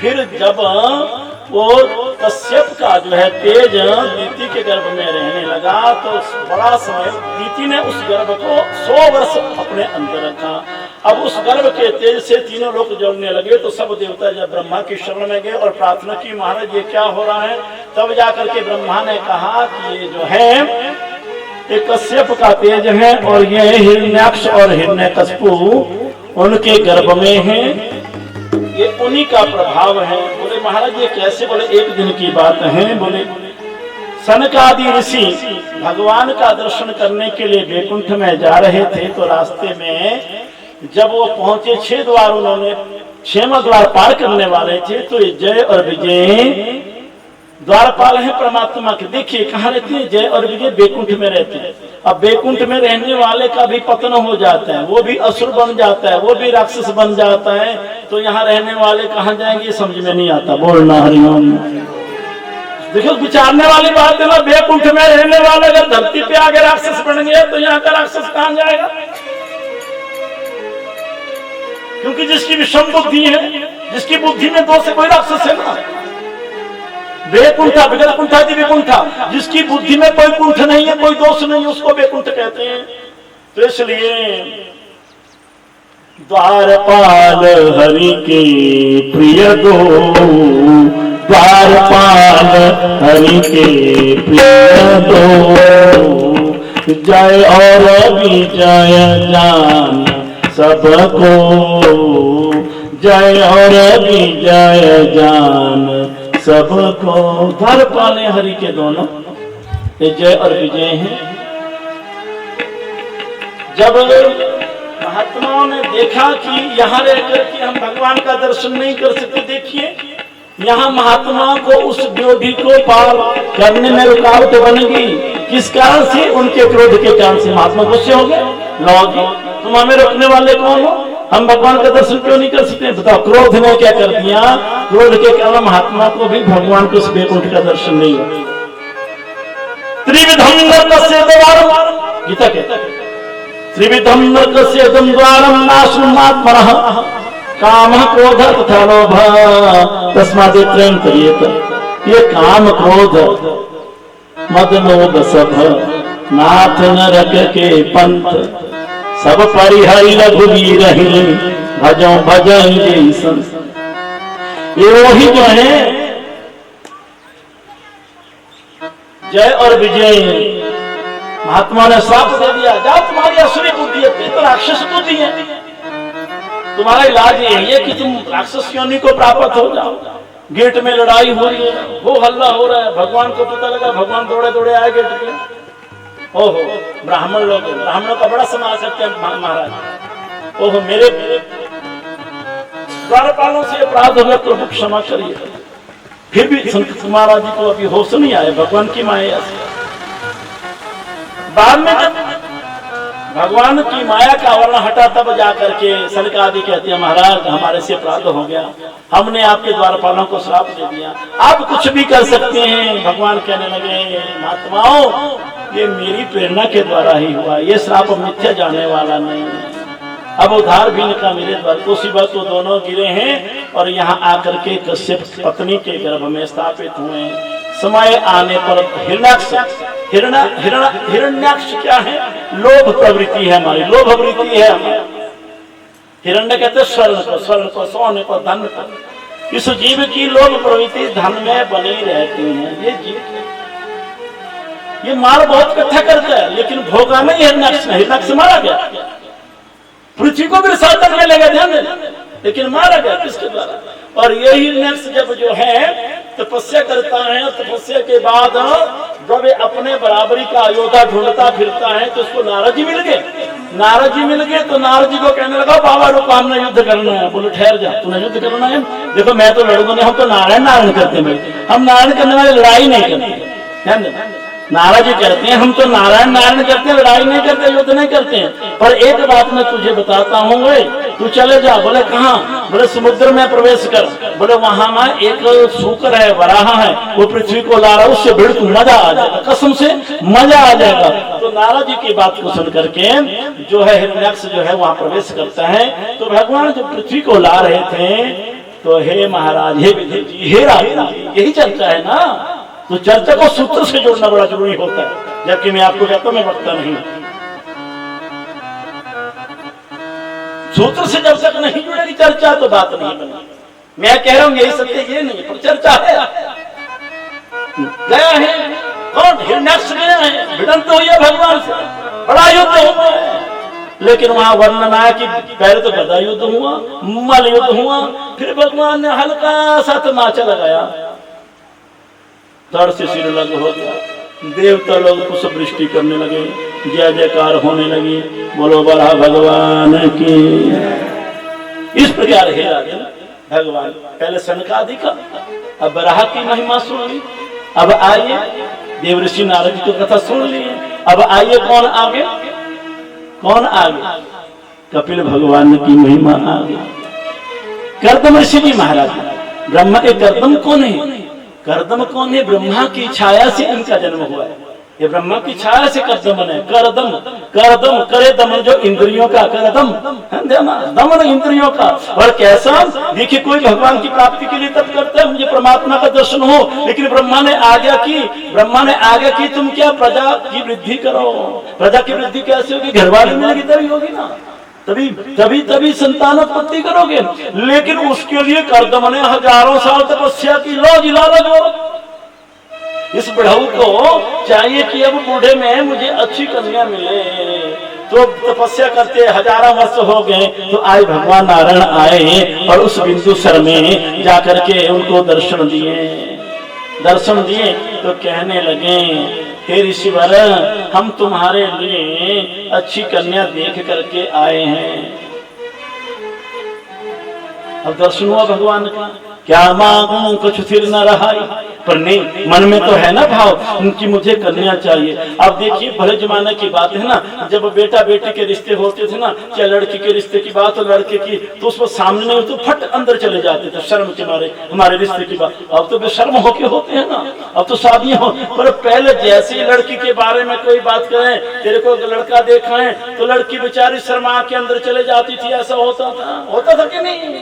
फिर जब वो कश्यप का जो है तेज दीति के गर्भ में रहने लगा तो बड़ा समय दीति ने उस गर्भ को 100 वर्ष अपने अंदर रखा। अब उस गर्भ के तेज से तीनों लोग जलने लगे तो सब देवता जब ब्रह्मा की शरण में गए और प्रार्थना की, महाराज ये क्या हो रहा है? तब जाकर के ब्रह्मा ने कहा कि ये जो है ये कश्यप का तेज है और ये हिरण्याक्ष और हिरण्यकशिपु उनके गर्भ में है, ये उन्हीं का प्रभाव है। बोले महाराज ये कैसे? बोले एक दिन की बात है। बोले सनकादि ऋषि भगवान का दर्शन करने के लिए वैकुंठ में जा रहे थे तो रास्ते में जब वो पहुंचे 6 द्वार, उन्होंने 6वां द्वार पार करने वाले थे तो जय और विजय द्वारपाल है परमात्मा के। देखिए कहाँ रहते हैं? जय और विजय वैकुंठ में रहते हैं। अब वैकुंठ में रहने वाले का भी पतन हो जाता है, वो भी असुर बन जाता है, वो भी राक्षस बन जाता है, तो यहाँ रहने वाले कहाँ जाएंगे समझ में नहीं आता। बोलना हरिओम। देखो विचारने वाली बात है ना, वैकुंठ में रहने वाले अगर धरती पे आगे राक्षस बन गए तो यहाँ का राक्षस कहाँ जाएगा? क्योंकि जिसकी विषम बुद्धि है, जिसकी बुद्धि में दोष है, कोई राक्षस है ना। वैकुंठा विगत कुंठा विकुंठा, जिसकी बुद्धि में कोई कुंठ नहीं है, कोई दोष नहीं है, उसको वैकुंठ कहते हैं। तो इसलिए द्वारपाल हरि के प्रिय दो, द्वारपाल हरि के प्रिय दो, जय और विजय जान सबको, जय और विजय जान सबको। द्वारपाल हरि के दोनों ये जय और विजय हैं। जब महात्माओं ने देखा कि यहाँ रहकर के हम भगवान का दर्शन नहीं कर सकते, देखिए यहाँ महात्माओं को उस व्योधि को पार करने में रुकावट बन गई। किस कारण से? उनके क्रोध के कारण से महात्मा गुस्से हो गए। लो जी तुम हमें रोकने वाले कौन हो? हम भगवान का दर्शन क्यों नहीं कर सकते? बताओ, क्रोध ने क्या कर दिया? क्रोध के कारण महात्मा को भी भगवान को उस वैकुंठ का दर्शन नहीं हुआ। त्रिविधम नरकस्य द्वारम, गीता कहता है, त्रिविधम नरकस्य द्वारम नाशुमात्मनः कामः क्रोधः तथा लोभः तस्मादेत्रयं त्यजेत। ये काम क्रोध मद लोभ सब नाथ नरक के पंथ सब परिहरि रघुवीर भजो भजन जैसन। ये वही जो है जय और विजय। महात्मा ने श्राप दे दिया, जाओ तुम्हारी असुरी बुद्धि है, तो राक्षस बुद्धि है, तुम्हारा इलाज यही है कि तुम राक्षस योनि को प्राप्त हो जाओ। गेट में लड़ाई हो रही है, वो हल्ला हो रहा है, भगवान को पता लगा, भगवान दौड़े दौड़े आए गेट पे। ओहो, ब्राह्मण लोग, ब्राह्मणों का बड़ा समाज है महाराज। ओहो, मेरे द्वारपालों से अपराध हो गया, प्रभु क्षमा करिए। फिर भी संत महाराज जी को अभी होश नहीं आया भगवान की माया से। बाद में जब भगवान की माया का आवरण हटा तब जाकर के सनकादि कहते हैं, महाराज हमारे से अपराध हो गया, हमने आपके द्वारपालों को श्राप दे दिया, आप कुछ भी कर सकते हैं। भगवान कहने लगे, महात्माओं ये मेरी प्रेरणा के द्वारा ही हुआ, ये श्राप मिथ्या जाने वाला नहीं है। अब उद्धार भी इनका मेरे द्वारा। कोसी बात तो दोनों गिरे हैं और यहाँ आकर के कश्यप पत्नी के गर्भ में स्थापित हुए। समय आने पर हिरण्याक्ष क्या है? लोभ प्रवृत्ति है हमारी, लोभ वृत्ति है हमारी। हिरण्य कहते स्वर्ण को, सोने को, धन को। इस जीव की लोभ प्रवृत्ति धन में बनी रहती है। ये जीव ये माल बहुत इकट्ठा करता है, लेकिन भोगा में हिरण्याक्ष मारा गया। पृथ्वी को भी साथ करने लगा, ध्यान देना, लेकिन मारा गया किसके द्वारा? और यही हिरण्याक्ष जब जो है तपस्या करता है, तपस्या के बाद जब अपने बराबरी का योद्धा ढूंढता फिरता है तो उसको नारद जी मिल गए। नारद जी मिल गए तो नारद जी को कहने लगा, बाबा रुको, हमने युद्ध करना है। बोले ठहर जा, तूने युद्ध करना है? देखो मैं तो लड़ूंगा नहीं, हम तो नारायण करते हैं, हम नारायण करने वाले लड़ाई नहीं करते। ध्यान देना, नारद जी कहते हैं हम तो नारायण करते हैं, लड़ाई नहीं करते, युद्ध नहीं करते हैं। पर एक बात मैं तुझे बताता हूँ, तू चले जा। बोले कहाँ? बोले समुद्र में प्रवेश कर। बोले वहां में एक शूकर है, वराह है, वो पृथ्वी को ला रहा है, उससे भिड़ तू, मजा आ जाएगा, कसम से मजा आ जाएगा। तो नारद जी की बात को सुन करके जो है हिरण्याक्ष जो है वहां प्रवेश करता है। तो भगवान जब पृथ्वी को ला रहे थे तो हे महाराज, हे विधि जी, हे राजा, यही चर्चा है ना। तो चर्चा को सूत्र से जोड़ना बड़ा जरूरी होता है, जबकि मैं आपको कहता हूं मैं वक्ता नहीं। सूत्र से जब तक नहीं जुड़ेगी चर्चा तो बात नहीं बनी। मैं कह रहा हूं यही सत्य ये नहीं, पर चर्चा है। गया है कौन? हिरण्याक्ष गया है, भिड़ंत हुई है भगवान से, बड़ा युद्ध हुआ है। लेकिन वहां वर्णन आया कि पहले तो गदा युद्ध हुआ, मल युद्ध हुआ, फिर भगवान ने हल्का सा तमाचा लगाया, धड़ से सिर लग हो गया। देवता लोग पुष्प वृष्टि करने लगे, जय जयकार होने लगी, बोलो बड़ा भगवान की। इस प्रकार है भगवान पहले सनकादि का, अब बराह की महिमा सुन ली। अब आइए देवऋषि नारद जी की कथा सुन लिए। अब आइए कौन आगे? कौन आगे? कपिल भगवान की महिमा आगे। कर्दम ऋषि जी महाराज, ब्रह्मा के कर्दम कौन है? कर्दम कौन है? ब्रह्मा की छाया से इनका जन्म हुआ है। ये ब्रह्मा की छाया से कर्दम है। करदम, करदम करे दमन, जो इंद्रियों का करदम, दमन इंद्रियों का। और कैसा? देखिए, कोई भगवान की प्राप्ति के लिए तब करता है मुझे परमात्मा का दर्शन हो, लेकिन ब्रह्मा ने आज्ञा की तुम क्या प्रजा की वृद्धि करो। प्रजा की वृद्धि कैसे होगी? घरवाली मिलेगी तभी होगी ना, तभी संतानोत्पत्ति करोगे। लेकिन उसके लिए कर्दम ने हजारों साल तपस्या की। लो जिला लगो, इस बुढ़ऊ को चाहिए कि अब बूढ़े में मुझे अच्छी कन्या मिले। तो तपस्या करते हजारों वर्ष हो गए, तो आज भगवान नारायण आए और उस बिंदु सर में जाकर के उनको दर्शन दिए। तो कहने लगे, हे ऋषिवर, हम तुम्हारे लिए अच्छी कन्या देख करके आए हैं। अब दर्शन हुआ भगवान का। क्या मांगूं कुछ सिर न रहाई, पर नहीं, मन में तो है ना भाव उनकी मुझे कन्या चाहिए। अब देखिए भले जमाने की बात है ना, जब बेटा बेटी के रिश्ते होते थे ना, चाहे लड़की के रिश्ते की बात हो लड़के की, तो उसको सामने नहीं तो फट अंदर चले जाते थे शर्म के मारे, हमारे रिश्ते की बात। अब तो बेशर्म होके होते हैं ना, अब तो शादियां हो। पर पहले जैसे लड़की के बारे में कोई बात करें, तेरे को लड़का देखा है, तो लड़की बेचारी शर्मा के अंदर चले जाती थी। ऐसा होता था कि नहीं?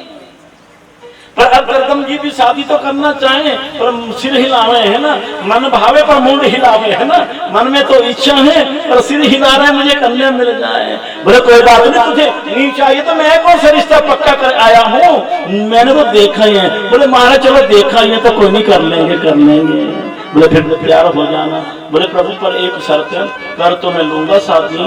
पर अब गर्दन जी भी शादी तो करना चाहे पर सिर हिलावे है ना, मन भावे पर मुंड हिलावे है ना। मन में तो इच्छा है पर सिर हिला रहे मुझे कन्या मिल जाए। बोले कोई बात नहीं, तुझे नहीं चाहिए तो मैं कौन सा रिश्ता पक्का कर आया हूँ, मैंने तो देखा ही है। बोले महाराज चलो देखा ही है तो कोई नहीं, कर लेंगे। बोले फिर प्यार हो जाना। बोले प्रभु पर एक शर्त है, कर तो मैं लूंगा शादी।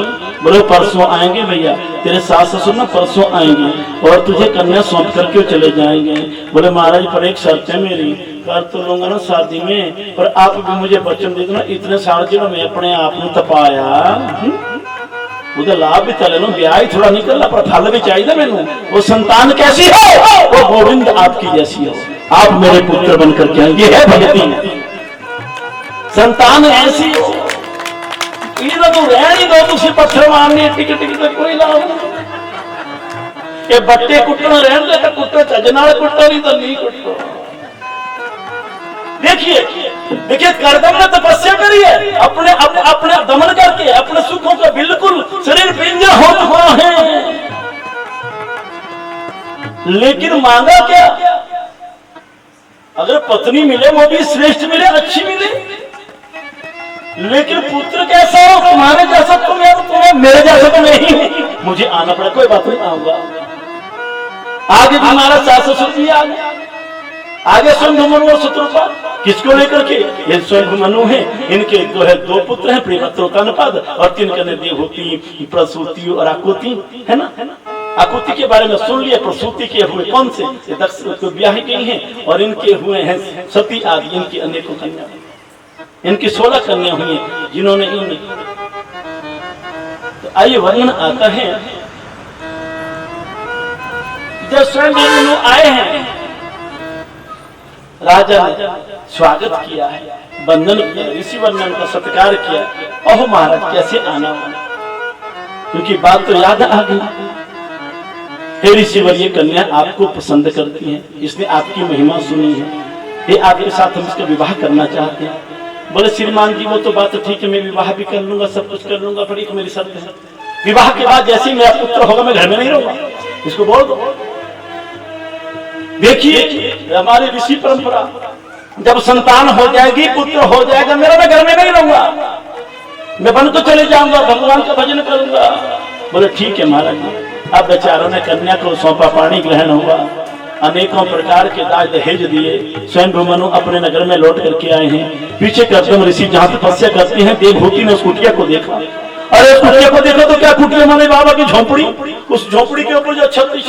बोले परसों आएंगे भैया, तेरे सास ससुर ना परसों आएंगे और तुझे कन्या सौंप करके चले जाएंगे। बोले महाराज पर एक शर्त है मेरी, कर तो लूंगा ना शादी में, पर आप भी मुझे वचन दे दो ना, इतने साल जो मैं अपने आप में तपाया उधर लाभ भी चले लो, ब्याह थोड़ा निकलना पर फल भी चाहिए मैंने। वो संतान कैसी हो, वो गोविंद आपकी जैसी हो, आप मेरे पुत्र बनकर के आएंगे। है भगती संतान ऐसी हो, इधर तो रहनी दो, तुझे पत्थर मारने टिक तो कोई लाभ। ये बट्टे कुटना रहने दे तो कुटो चजनाल कुटो, नहीं तो नहीं कुटो। देखिए करदम ने तपस्या करी है, अपने दमन करके अपने सुखों का बिल्कुल शरीर पिंजर हो चुका है, लेकिन मांगा क्या? अगर पत्नी मिले वो भी श्रेष्ठ मिले, अच्छी मिले, लेकिन पुत्र कैसा हो, तुम्हारे जैसा तुम्हें मेरे जैसा तो नहीं, मुझे आना पड़ा। कोई बात नहीं, आऊंगा। आगे भी हमारा सास ससुर जी आगे स्वयं मनु और शत्रुपा, किसको लेकर के? ये स्वयं मनु है, इनके दो पुत्र हैं, प्रियवत्रोतानपाद और 3 कन्या देवहूति, प्रसूति और आकुति, है ना। आकुति के बारे में सुन लिया, प्रसूति के हुए कौन से? दक्ष को ब्याह गई हैं, और इनके हुए हैं सती आदि, इनकी अनेकों कन्या, इनकी 16 कन्या हुई हैं जिन्होंने इन। तो आइए वर्णन आता है, जब स्वयं मनु आए हैं, राजा ने स्वागत किया है, वंदन किया, ऋषि वंदन का सत्कार किया। ओह महाराज कैसे आना, क्योंकि बात तो याद आ गई। हे ऋषिवर, ये कन्या आपको पसंद करती है, इसने आपकी महिमा सुनी है, ये आपके साथ हम इसका विवाह करना चाहते हैं। बोले श्रीमान जी वो तो बात ठीक है, मैं विवाह भी कर लूंगा, सब कुछ कर लूंगा, पर एक मेरी शर्त है, विवाह के बाद जैसे ही मेरा पुत्र होगा मैं घर में नहीं रहूंगा, इसको बोल दो। देखिए हमारी ऋषि परंपरा, जब संतान हो जाएगी, पुत्र हो जाएगा मेरा, मैं घर में नहीं रहूंगा, मैं वन को चले जाऊंगा, भगवान का भजन करूंगा। बोले ठीक है महाराज। अब बेचारों ने कन्या को सौंपा, पानी ग्रहण हुआ, अनेकों प्रकार के दाज दहेज दिए। स्वयं मनु अपने नगर में लौट करके आए हैं। पीछे कर्दम ऋषि जहाँ तपस्या करते हैं, देवभूति ने उस कुटिया को देखा। अरे कुटिया को देखा तो क्या कुटिया माने बाबा की झोंपड़ी, उस झोंपड़ी के ऊपर जो छत्तीस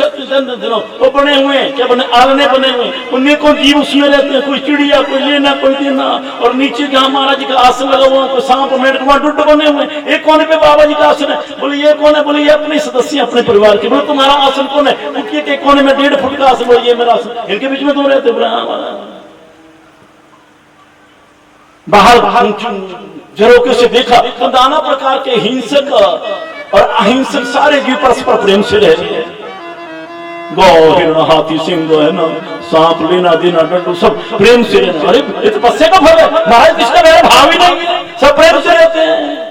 वो बने हुए हैं, क्या बने, आलने बने हुए, अनेकों जीव उसमें रहते हैं, कोई चिड़िया, कोई लेना, कोई देना। और नीचे जहाँ महाराज जी का आसन लगा हुआ, कोई सांप मेढक वहां डुड बने हुए। एक कोने पे बाबा जी का आसन है। बोले ये कौन है? बोले ये अपने सदस्य, अपने परिवार के। बोले तुम्हारा आसन कौन है? कुटिया के कोने में 1.5 फुट का आसन। बोले ये मेरा आसन। इनके बीच में 2 रहते। बाहर झरोके से देखा तो नाना प्रकार के हिंसक और अहिंसक सारे जीव परस्पर प्रेम से रह रहे हैं। गौ, हिरण, हाथी, सिंह, है ना, सांप, लेना देना, डंडू, सब प्रेम से रहते। अरे ये तपस्या का फल है महाराज, इसका मेरा भाव ही नहीं है, सब प्रेम से रहते हैं।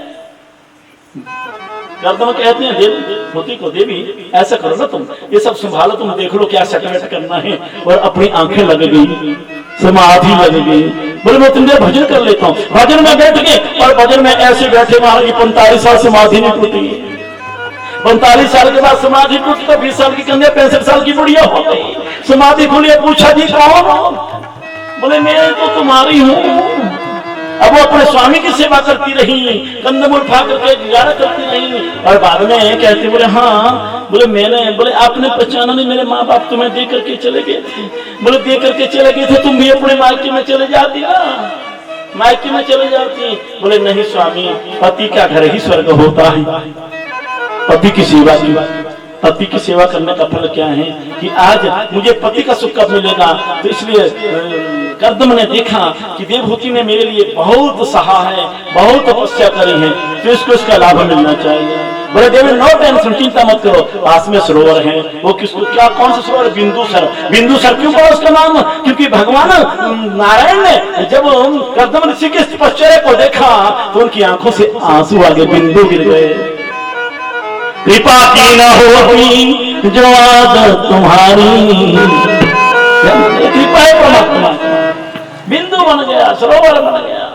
कर्दम कहते हैं देवभूति को, देवी ऐसा करो ना तुम, ये सब संभालो, तुम देख लो क्या सेटलमेंट करना है। और अपनी आंखें लग गई, समाधि लग गई। बोले मैं तुम भजन कर लेता हूँ। भजन में बैठ गए, और भजन में ऐसे बैठे महाराज की 45 साल समाधि नहीं टूटी। 45 साल के बाद समाधि टूटी तो 20 साल की कन्या 65 साल की बुढ़िया हो गई। समाधि खुली, पूछा जी कौन? बोले मैं तो तुम्हारी हूँ। अब वो अपने स्वामी की सेवा करती रही, कंदमूल खा करके गुजारा करती रही। और बाद में कहते, बोले हाँ, बोले मैंने, बोले आपने पहचाना नहीं, मेरे माँ बाप तुम्हें दे करके चले गए थे। बोले दे करके चले गए थे, तुम भी अपने मायके में चले जाती ना, मायके में चले जाती। बोले नहीं स्वामी, पति का घर ही स्वर्ग होता है, पति की सेवा की। पति की सेवा करने का फल क्या है कि आज मुझे पति का सुख कब मिलेगा। तो इसलिए कर्दम ने देखा कि देवहूति ने मेरे लिए बहुत सहा है, बहुत तपस्या करी है, तो इसको इसका लाभ मिलना चाहिए। बोले देवी नो टेंशन, चिंता मत करो, पास में सरोवर है। वो किसको क्या कौन सा सरोवर? बिंदुसर। बिंदुसर क्यों पड़ा उसका नाम? क्योंकि भगवान नारायण ने जब कर्दम ऋषि के तपश्चर्या को देखा तो उनकी आंखों से आंसू आ गए, बिंदु गिर गए। कृपा की न होती जो आदत तुम्हारी, कृपा है परमात्मा। बिंदु बन गया, सरोवर बन गया।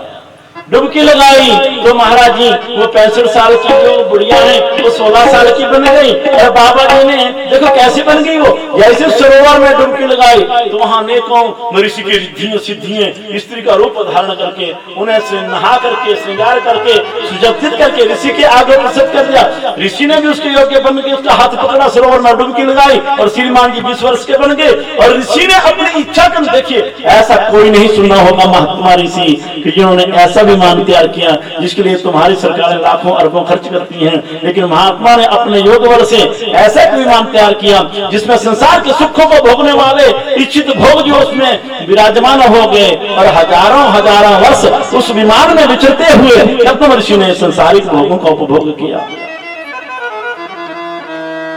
डुबकी लगाई तो महाराज जी वो 65 साल की जो बुढ़िया है वो 16 साल की बन गई। और बाबा जी ने देखो कैसे बन गई वो, जैसे सरोवर में डुबकी लगाई तो वहां अनेकों ऋषि की रिद्धियां सिद्धियां स्त्री का रूप धारण करके उन्हें नहा करके श्रृंगार करके सुजब्धित करके ऋषि के आगे प्रस्तुत कर दिया। ऋषि ने भी उसके योग्य बन के उसका हाथ पकड़ा, सरोवर में डुबकी लगाई और श्रीमान जी 20 वर्ष के बन गए। और ऋषि ने अपनी इच्छा कर, देखिए ऐसा कोई नहीं सुना होगा महात्मा ऋषि कि जिन्होंने ऐसा विमान तैयार किया जिसके लिए तुम्हारी सरकारें लाखों अरबों खर्च करती हैं, लेकिन महात्मा ने अपने योग बल से ऐसा विमान तैयार किया जिसमें संसार के सुखों को भोगने वाले इच्छित भोग जो उसमें विराजमान हो गए। और हजारों वर्ष उस विमान में विचरते हुए कर्दम ऋषि ने संसारिक भोगों का उपभोग किया।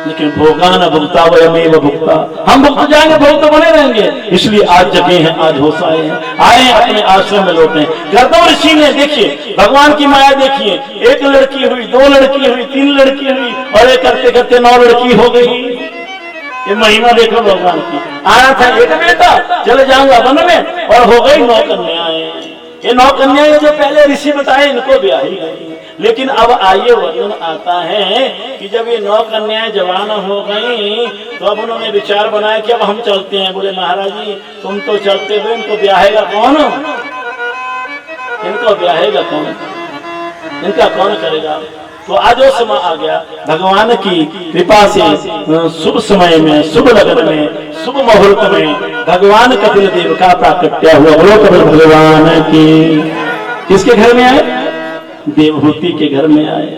लेकिन भोगा न भुगता वयमेव भुगता, हम भुगत जाएंगे, भोग तो बने रहेंगे। इसलिए आज जगे हैं, आज होश आए हैं, आए अपने आश्रम में लौटे। कर्दम ऋषि ने देखिए भगवान की माया देखिए, एक लड़की हुई, 2 लड़की हुई, 3 लड़की हुई और एक करते करते 9 लड़की हो गई। ये महिमा देखो भगवान की। आया था एक बेटा, चले जाऊंगा वन में, और हो गई 9 कन्याएं। ये 9 कन्याएं जो पहले ऋषि बताए इनको ब्याही गई। लेकिन अब आइए वर्णन आता है कि जब ये 9 कन्याएं जवान हो गई तो अब उन्होंने विचार बनाया कि अब हम चलते हैं। बोले महाराज जी तुम तो चलते हुए, इनको ब्याहेगा कौन? इनको ब्याहेगा कौन? इनका कौन करेगा? तो आज वो समय आ गया भगवान की कृपा से, शुभ समय में, शुभ लगन में, शुभ मुहूर्त में भगवान कपिल देव का प्राकट्य हुआ। बोलो कपिल भगवान की। किसके घर में आए? देवहूति के घर में आए।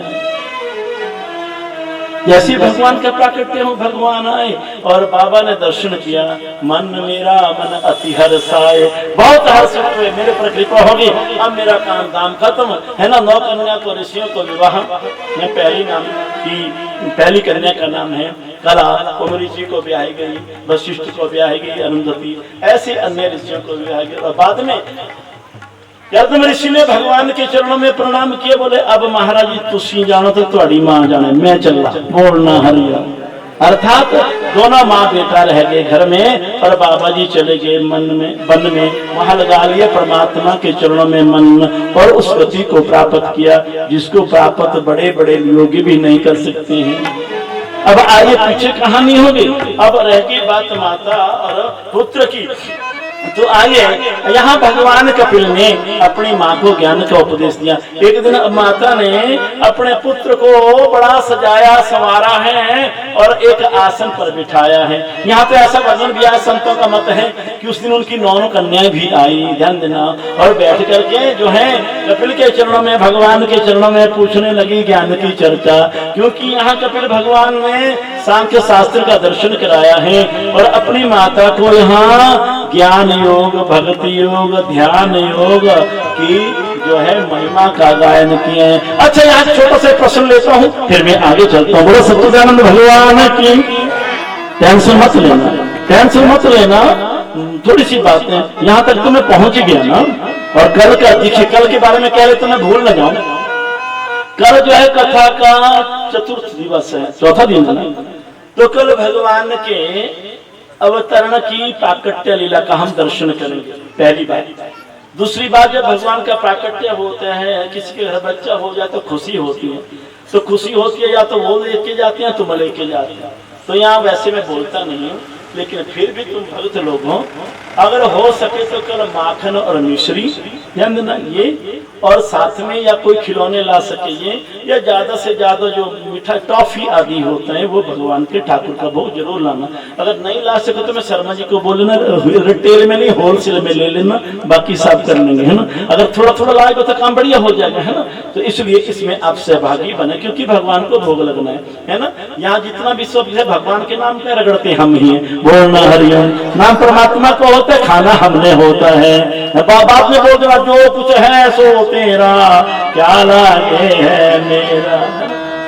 जैसे भगवान का प्राकट्य हो, भगवान आए और बाबा ने दर्शन किया। मन मेरा मन अति हर्षाए, बहुत हर्ष हुए, मेरे पर कृपा होगी, अब मेरा काम दाम खत्म है ना। 9 कन्या को ऋषियों को विवाह में पहली कन्या का नाम है कला, वो ऋषि को ब्याही गई, वशिष्ठ को ब्याही गई अरुंधति, ऐसे अन्य ऋषियों को ब्याही गई। और बाद में कर्दम ऋषि ने भगवान के चरणों में प्रणाम किए। बोले अब महाराज जी तुसी जानो तो तुम्हारी मां जाने, मैं चला, बोलना हरिया। अर्थात दोनों माँ बेटा रह गए घर में और बाबा जी चले गए वन में। वहां लगा लिया परमात्मा के चरणों में मन और उस गति को प्राप्त किया जिसको प्राप्त बड़े बड़े योगी भी नहीं कर सकते हैं। अब आइए पीछे कहानी होगी। अब रह गई बात माता और पुत्र की। तो आइए यहाँ भगवान कपिल ने अपनी माँ को ज्ञान का उपदेश दिया। एक दिन माता ने अपने पुत्र को बड़ा सजाया संवारा है और एक आसन पर बिठाया है। यहाँ पे ऐसा वर्णन दिया, संतों का मत है कि उस दिन उनकी 9 कन्याएं भी आई, ध्यान देना, और बैठ करके जो है कपिल के चरणों में, भगवान के चरणों में पूछने लगी ज्ञान की चर्चा। क्योंकि यहाँ कपिल भगवान ने सांख्य शास्त्र का दर्शन कराया है और अपनी माता को यहाँ ज्ञान योग, भक्ति योग, ध्यान योग की जो है महिमा का गायन किए हैं। अच्छा यहाँ छोटा सा प्रश्न लेता हूँ फिर मैं आगे चलता हूँ। बोलो सच्चिदानंद भगवान की। टेंशन मत लेना, टेंशन मत लेना, थोड़ी सी बात है, यहाँ तक तो मैं पहुंच गया ना। और कल का देखिए, कल के बारे में कह रहे तो मैं भूल न जाऊं। कल जो है कथा का चतुर्थ दिवस है, चौथा दिन है ना। तो कल भगवान के अवतरण की प्राकट्य लीला का हम दर्शन करेंगे, पहली बात। दूसरी बात, जब भगवान का प्राकट्य होता है, किसी के घर बच्चा हो जाए तो खुशी होती है। तो खुशी होती है या तो वो लेके जाते हैं तुम लेके जाते हैं। तो यहाँ वैसे मैं बोलता नहीं हूँ, लेकिन फिर भी तुम भक्त लोग हो अगर हो सके तो कल माखन और मिश्री, ध्यान देना ये, और साथ में या कोई खिलौने ला सके ये, या ज्यादा से ज्यादा जो मीठा टॉफी आदि होता है वो भगवान के ठाकुर का भोग जरूर लाना। अगर नहीं ला सके तो मैं शर्मा जी को बोलना रिटेल में नहीं होलसेल में ले लेना, बाकी सब कर लेंगे, है ना। अगर थोड़ा थोड़ा लाएगा तो काम बढ़िया हो जाएगा, है ना। तो इसलिए इसमें आप सहभागी बने, क्योंकि भगवान को भोग लगना है ना। यहाँ जितना भी सब है भगवान के नाम पे रगड़ते हम ही हैं, बोलना हरिओम, नाम परमात्मा को होता है, खाना हमने होता है। बाप ने बोल दिया जो कुछ है सो तेरा, क्या लागे है मेरा,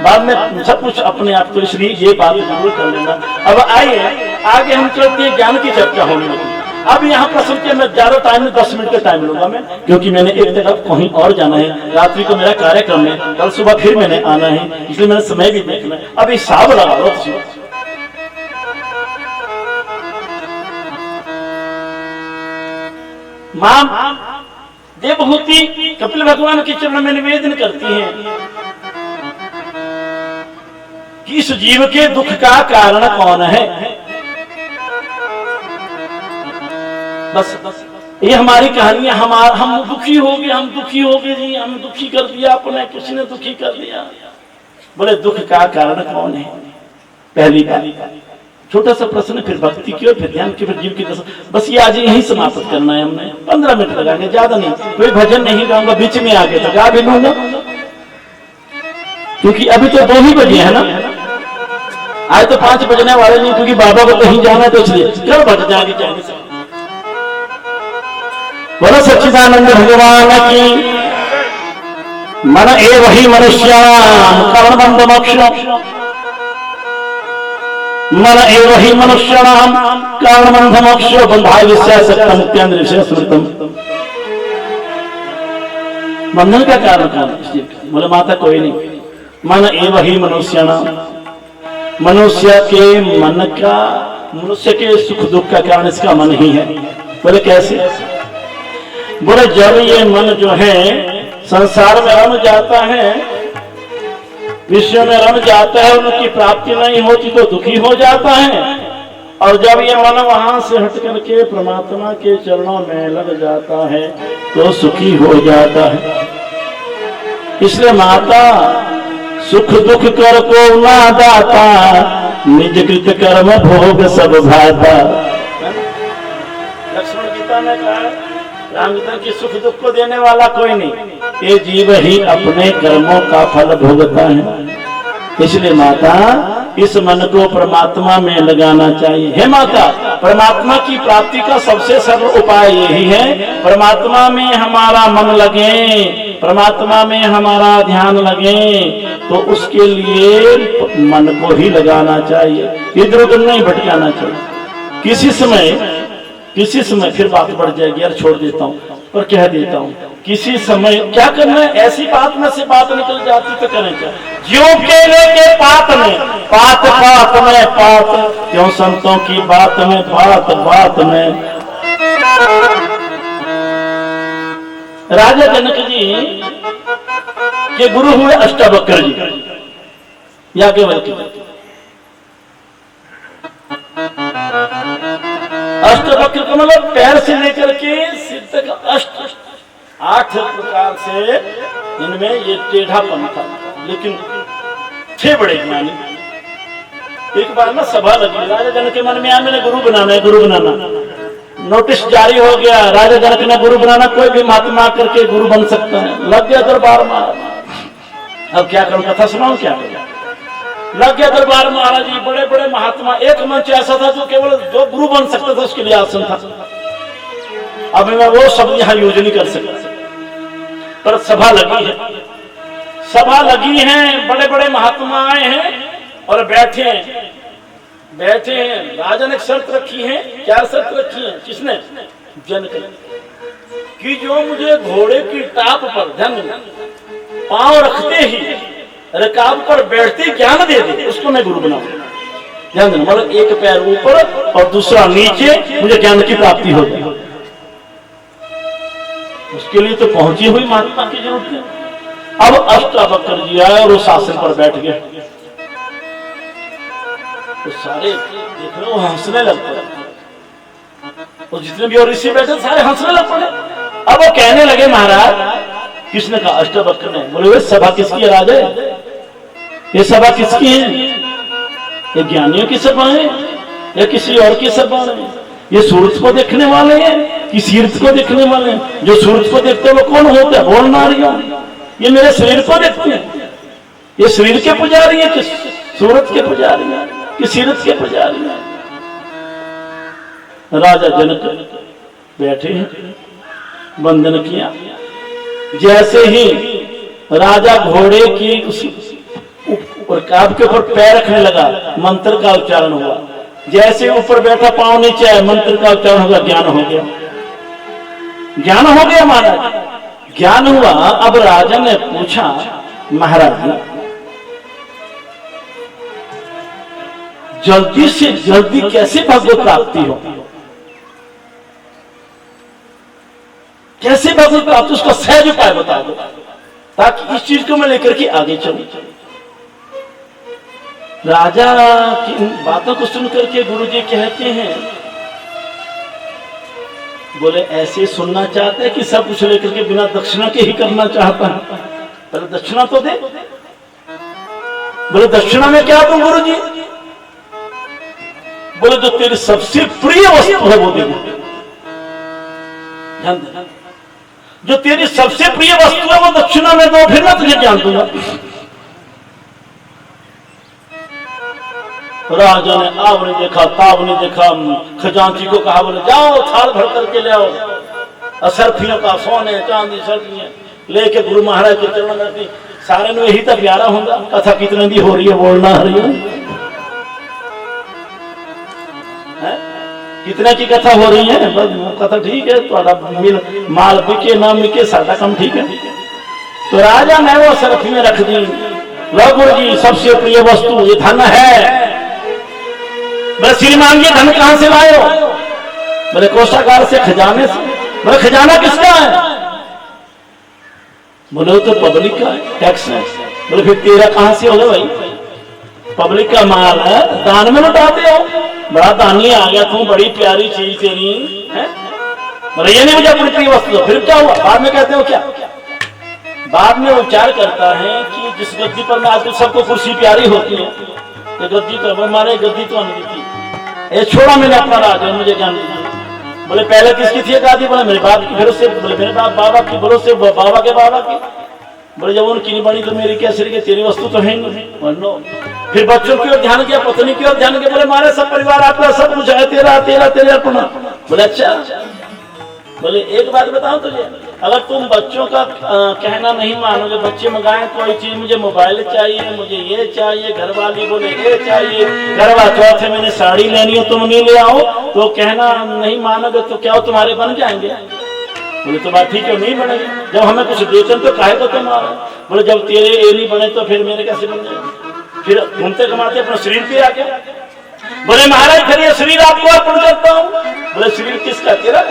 बाद में सब कुछ अपने आप। तो इसलिए ये बात जरूर कर लेना। अब आइए आगे हम चलते हैं, ज्ञान की चर्चा होने लगी। अब यहाँ प्रश्न के मैं ज्यादा टाइम में 10 मिनट का टाइम लूंगा मैं, क्योंकि मैंने एक जगह कहीं और जाना है, रात्रि को मेरा कार्यक्रम है, कल सुबह फिर मैंने आना है, इसलिए मैंने समय भी देखना है। अब हिसाब लगा लो मां देवभूति कपिल भगवान के चरण में निवेदन करती हैं कि इस जीव के दुख का कारण कौन है। बस ये हमारी कहानी, हम दुखी हो गए, हम दुखी हो गए जी, हमें दुखी कर दिया आपने, किसी ने दुखी कर दिया। बोले दुख का कारण कौन है। पहली बात छोटा सा प्रश्न, फिर भक्ति की और फिर ध्यान की, फिर जीव की दशा। बस ये आज यही समाप्त करना है हमने, 15 मिनट लगाएंगे, ज्यादा नहीं। कोई भजन नहीं गाऊंगा, बीच में आगे तो गा भी लूंगा, क्योंकि अभी तो 2 ही बजे है ना, आज तो 5 बजने वाले नहीं, क्योंकि बाबा को कहीं जाना है, तो इसलिए कल बज जाएंगे चाहे से। बोलो सच्चिदानंद भगवान की। मन एव ही मनुष्याणाम कर्मबंध मोक्षम, मन एव ही मनुष्याणाम कर्मबंध मोक्षो बंधाय विषयसक्तम इत्यंग विषय स्मृतम। बंधन का कारण कौन है। बोले माता कोई नहीं, मन एव ही मनुष्याणाम, मनुष्य के मन का, मनुष्य के सुख दुख का कारण इसका मन ही है। बोले कैसे। बोले जब ये मन जो है संसार में रम जाता है, विश्व में रम जाता है, उनकी प्राप्ति नहीं होती तो दुखी हो जाता है, और जब ये मन वहां से हट करके परमात्मा के चरणों में लग जाता है तो सुखी हो जाता है। इसलिए माता सुख दुख कर को ना दाता, निज कृत कर्म भोग सब भाता। लक्ष्मण गीता में कहा रामचंद्र की सुख दुख को देने वाला कोई नहीं, ये जीव ही अपने कर्मों का फल भोगता है। इसलिए माता इस मन को परमात्मा में लगाना चाहिए। हे माता, परमात्मा की प्राप्ति का सबसे सरल उपाय यही है, परमात्मा में हमारा मन लगे, परमात्मा में हमारा ध्यान लगे, तो उसके लिए मन को ही लगाना चाहिए, इधर उधर नहीं भटकाना चाहिए। किसी समय फिर बात बढ़ जाएगी यार, छोड़ देता हूँ और कह देता हूँ, किसी समय क्या करना है, ऐसी बात में से बात निकल जाती तो करें क्या। ज्यों केले के पात में पात, पात में पात, क्यों संतों की बात में बात, बात में। राजा जनक जी के गुरु हुए अष्टावक्र जी, याज्ञवल्क्य। अष्टावक्र का मतलब पैर से लेकर के सिर तक अष्ट, 8 प्रकार से इनमें ये टेढ़ापन था, लेकिन थे बड़े ज्ञानी। एक बार ना सभा लगी, राजा जनक के मन में आया मैंने गुरु बनाना है, गुरु बनाना। नोटिस जारी हो गया, राजा जनक ने गुरु बनाना, कोई भी महात्मा करके गुरु बन सकता है। लग गया दरबार में। अब क्या करूं, कथा सुनाऊं क्या करूं। लग गया दरबार महाराज जी, बड़े बड़े महात्मा, एक मंच ऐसा था जो केवल जो गुरु बन सकता था उसके लिए आसन था। अब मैं वो शब्द यहाँ यूज नहीं कर सकता, पर सभा लगी है, सभा लगी है, बड़े बड़े महात्मा आए हैं और बैठे हैं। राजा ने शर्त रखी है। क्या शर्त रखी है, किसने, जनक कि जो मुझे घोड़े की टाप पर धन पांव रखते ही रकाब पर बैठते ज्ञान दे दे, उसको मैं गुरु बनाऊं। ध्यान देना, मतलब एक पैर ऊपर और दूसरा नीचे, मुझे ज्ञान की प्राप्ति हो जाए। उसके लिए तो पहुंची हुई महात्मा की जरूरत है। अब अष्टावक्र जी आए और उस आसन पर बैठ गए, तो सारे देख लो हंसने लगते। और जितने भी और ऋषि बैठे सारे हंसने लग पड़े। अब वो कहने लगे महाराज, किसने कहा? अष्टवक्र ने। बोले वे सभा किसकी है राजा? ये सभा किसकी है? ये ज्ञानियों की सभा है या किसी और की सभा है? ये सूरज को देखने वाले हैं कि सीरज को देखने वाले हैं? जो सूरज को देखते हैं वो कौन होते हैं? बोल नारियों। ये मेरे शरीर को देखते हैं। ये शरीर के पुजारी है कि सूरज के पुजारी है कि सीरज के पुजारी है? राजा जनक बैठे हैं, वंदन किया। जैसे ही राजा घोड़े की रकाब के ऊपर पैर रखने लगा, मंत्र का उच्चारण हुआ। जैसे ऊपर बैठा पांव नीचे आया, मंत्र का उच्चारण हुआ, ज्ञान हो गया। ज्ञान हो गया महाराज, ज्ञान हुआ। अब राजा ने पूछा, महाराज जल्दी से जल्दी कैसे भगवत प्राप्ति हो? कैसे भगवत प्राप्ति? उसका सहज उपाय बता दो ताकि इस चीज को मैं लेकर के आगे चलूं। राजा की इन बातों को सुनकर के गुरुजी कहते हैं, बोले ऐसे सुनना चाहते हैं कि सब कुछ लेकर के बिना दक्षिणा के ही करना चाहता है? पहले दक्षिणा तो दे। बोले दक्षिणा में क्या दूं गुरुजी? बोले जो तेरी सबसे प्रिय वस्तु है वो दे दो। ध्यान दे, जो तेरी सबसे प्रिय वस्तु है वो दक्षिणा में दो, फिर मैं तुझे ज्ञान दूंगा। राजा ने आव नहीं देखा, ताव नहीं देखा, खजांची को कहा, बोले जाओ थाल भर करके ले आओ, असरफियों का सोने चांदी सर्फियां लेके गुरु महाराज के चरण में रखी। सारे ने यही तक प्यारा होगा। कथा कितने दी हो रही है, बोलना आ रही है? कितने की कथा हो रही है? बस कथा ठीक है, तो माल बिके ना बिके सादा कम ठीक है। तो राजा ने वो सरफी में रख दी। लो गुरु जी सबसे प्रिय वस्तु ये धन है। बोले श्रीमान ये धन कहां से लाए हो? बोले कोषागार से, खजाने से। बोले खजाना किसका है? बोले तो पब्लिक का है, टैक्स है। बोले फिर तेरा कहां से होगा भाई? पब्लिक का माल है, दान में लुटाते हो। बड़ा दानी आ गया तू, बड़ी प्यारी चीज तेरी है। बोले ये नहीं मुझे अपनी प्रिय वस्तु। फिर क्या हुआ? बाद में कहते हो क्या? बाद में विचार करता है कि जिस गद्दी पर मैं आजकल सबको कुर्सी प्यारी होती है, ये गद्दी तो हमारे गद्दी तो नहीं थी, ये छोड़ा मैंने अपना राज, मुझे ज्ञान दीजिए। बोले पहले किसकी थी गादी? बोले मेरे बाप की। फिर उससे बोले मेरे बाबा की। बोलो से बाबा के बाबा की। बोले जब उनकी नहीं बनी तो मेरी कैसे रही? तेरी वस्तु तो है नहीं। फिर बच्चों की ओर ध्यान किया, पत्नी की ओर ध्यान किया। बोले हमारे सब परिवार आपका, सब कुछ है तेरा तेरा तेरा अपना। बोले अच्छा। बोले एक बात बताओ तुझे, अगर तुम बच्चों का कहना नहीं मानोगे, बच्चे मंगाए कोई चीज, मुझे मोबाइल चाहिए, मुझे ये चाहिए, घर वाली बोले ये चाहिए, करवा चौथ मैंने साड़ी लेनी है, तुम नहीं ले आओ, तो कहना नहीं मानोगे तो क्या तुम्हारे बन जाएंगे? बोले तो बात ठीक है, नहीं बनेंगे। जब हमें कुछ बेचन तो काहे को तुम्हारा? बोले जब तेरे ये नहीं बने तो फिर मेरे कैसे बन जाएंगे? फिर घूमते कमाते अपने शरीर पे आके। बोले महाराज फिर ये शरीर आपको अर्पण करता हूँ। बोले शरीर किसका? तेरा।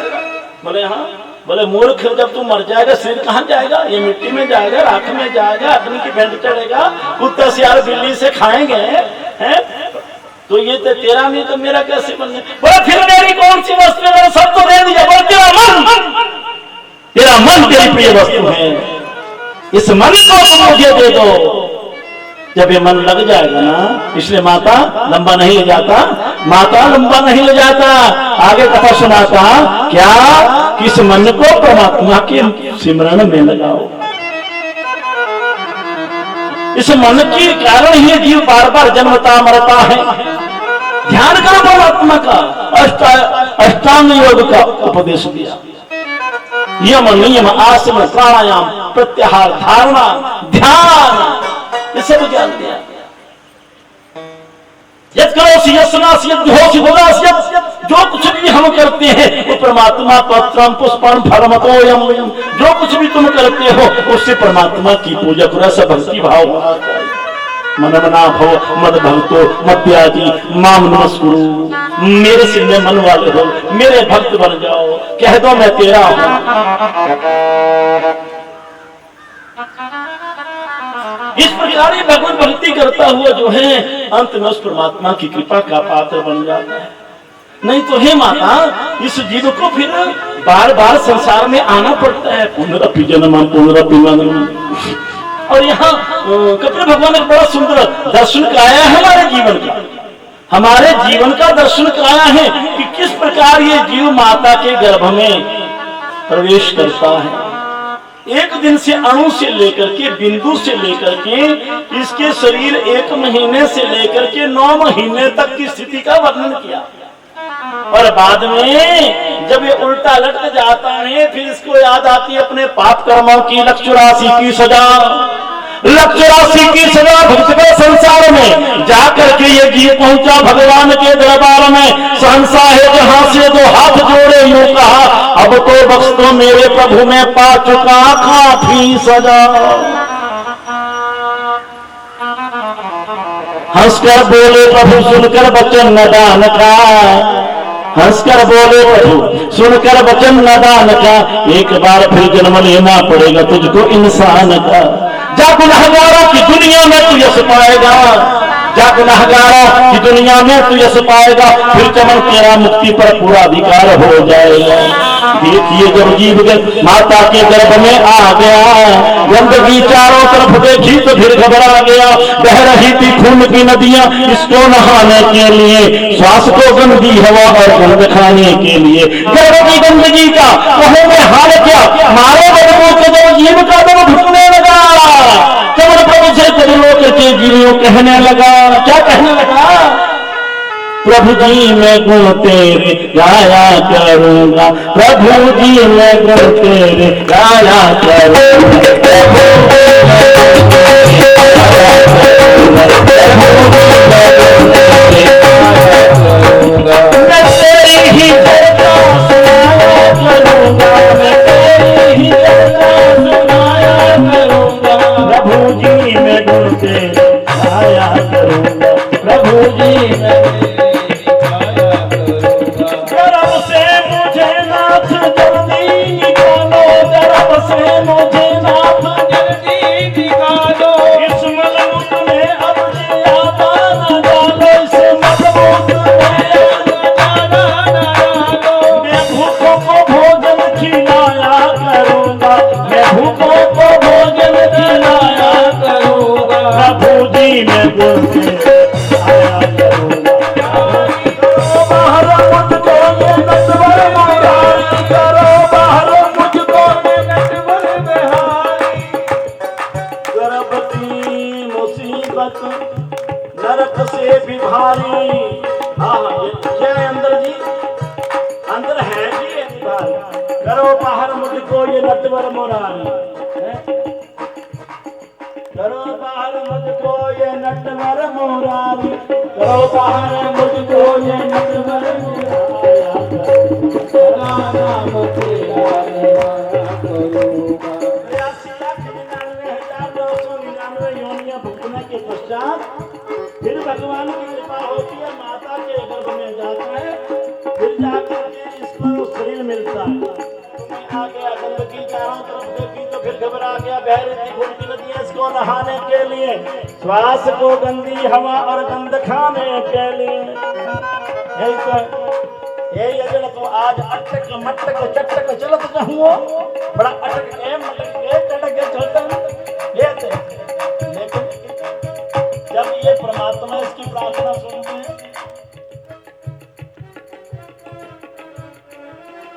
बोले हाँ। बोले मूर्ख, जब तू मर जाएगा शरीर कहाँ जाएगा? ये मिट्टी में जाएगा, राख में जाएगा, अग्नि की भेंट चढ़ेगा, कुत्ता सियार बिल्ली से खाएंगे हैं? तो ये तो तेरा नहीं तो मेरा कैसे बन जाए? बोले फिर मेरी कौन सी वस्तु है? सब तो दे दिया। बोले तेरा मन तेरी प्रिय वस्तु है, इस मन को तुम मुझे दे दो। जब ये मन लग जाएगा ना, इसलिए माता लंबा नहीं ले जाता, माता लंबा नहीं ले जाता। आगे कथा सुनाता क्या? किस मन को परमात्मा के सिमरण में लगाओ। इस मन के कारण ही जीव बार बार जन्मता मरता है। ध्यान करो परमात्मा का। अष्टांग योग का उपदेश दिया। यम नियम आसन प्राणायाम प्रत्याहार धारणा ध्यान, ये सब ज्ञान दिया। यद करोसि यस्नासि यद होसि भोगासि, जो कुछ भी हम करते हैं वो परमात्मा पत्रम पुष्पम फलमतोयम, जो कुछ भी तुम करते हो उससे परमात्मा की पूजा करो। सब भक्ति भाव होना चाहिए। मन मना भव मद भक्तो मद्यादि माम नमस्कुरु। मेरे सिर में मन वाले हो, मेरे भक्त बन जाओ, कह दो मैं तेरा हूं। इस प्रकार भगवत भक्ति करता हुआ जो है अंत में उस परमात्मा की कृपा का पात्र बन जाता है। नहीं तो हे माता, इस जीव को फिर बार बार संसार में आना पड़ता है, पुनरपि जन्मम पुनरपि मरणम। और यहाँ कपिल भगवान ने बड़ा सुंदर दर्शन कराया है हमारे जीवन का, हमारे जीवन का दर्शन कराया है कि किस प्रकार ये जीव माता के गर्भ में प्रवेश करता है। एक दिन से अणु से लेकर के, बिंदु से लेकर के इसके शरीर 1 महीने से लेकर के 9 महीने तक की स्थिति का वर्णन किया। और बाद में जब ये उल्टा लटक जाता है, फिर इसको याद आती है अपने पाप कर्मों की लक्ष्य राशि की सजा, लक्ष्य राशि की सजा भुगत कर संसार में जाकर के ये जीव पहुंचा भगवान के दरबार में। सहंसा है जहां से दो हाथ जोड़े यूं कहा, अब तो बख्श दो मेरे प्रभु में पा चुका काफी सजा। हंसकर बोले प्रभु सुनकर वचन नदान का, हंसकर बोले प्रभु सुनकर वचन नदान का, एक बार फिर जन्म लेना पड़ेगा तुझको इंसान का। जा गुनहगारों की दुनिया में तू यश पाएगा, जा गुनहगारों की दुनिया में तू यश पाएगा, फिर चमन तेरा मुक्ति पर पूरा अधिकार हो जाएगा। देखिए जब जीव माता के गर्भ में आ गया, गंदगी चारों तरफ देखी तो फिर घबरा गया। बह रही थी खून की नदियां इसको नहाने के लिए, श्वास को गंदी हवा और गंद खाने के लिए। गर्भ की गंदगी का कहो में हाल क्या, मारे गर्भों के जब जीव का दम घुटने लगा, चमन प्रभु से कदलों के जीवियों कहने लगा, क्या कहने लगा, प्रभु जी मैं गुण तेरे गाया करूंगा, प्रभु जी मैं गुण तेरे गाया करूंगा, मैं तेरी ही चर्चा सुनाया करूंगा, मैं तेरी ही चर्चा सुनाया करूंगा, प्रभु जी मैं गुण तेरे गाया करूंगा, प्रभु जी मैं नरक से भी भारी। हाँ जय अंदर जी, अंदर है जी करो बाहर मुझको ये नटवर मुरारी, करो बाहर मुझको ये नटवर मुरारी, करो बाहर मुझको ये नटवर फिर भगवान की कृपा होती है, माता के गर्भ में जाता है, फिर जाकर के इसको शरीर मिलता है। तुम्हें आ गया गंदगी चारों तरफ देखी तो फिर घबरा गया, बह रही थी खून की नदियां इसको नहाने के लिए, श्वास को गंदी हवा और गंद खाने के लिए। यही तो यही अजल तो आज अटक मटक चटक चलत जाऊँ, बड़ा अटक के मटक के चटक के चलता ये। लेकिन जब ये परमात्मा इसकी प्रार्थना सुनते हैं,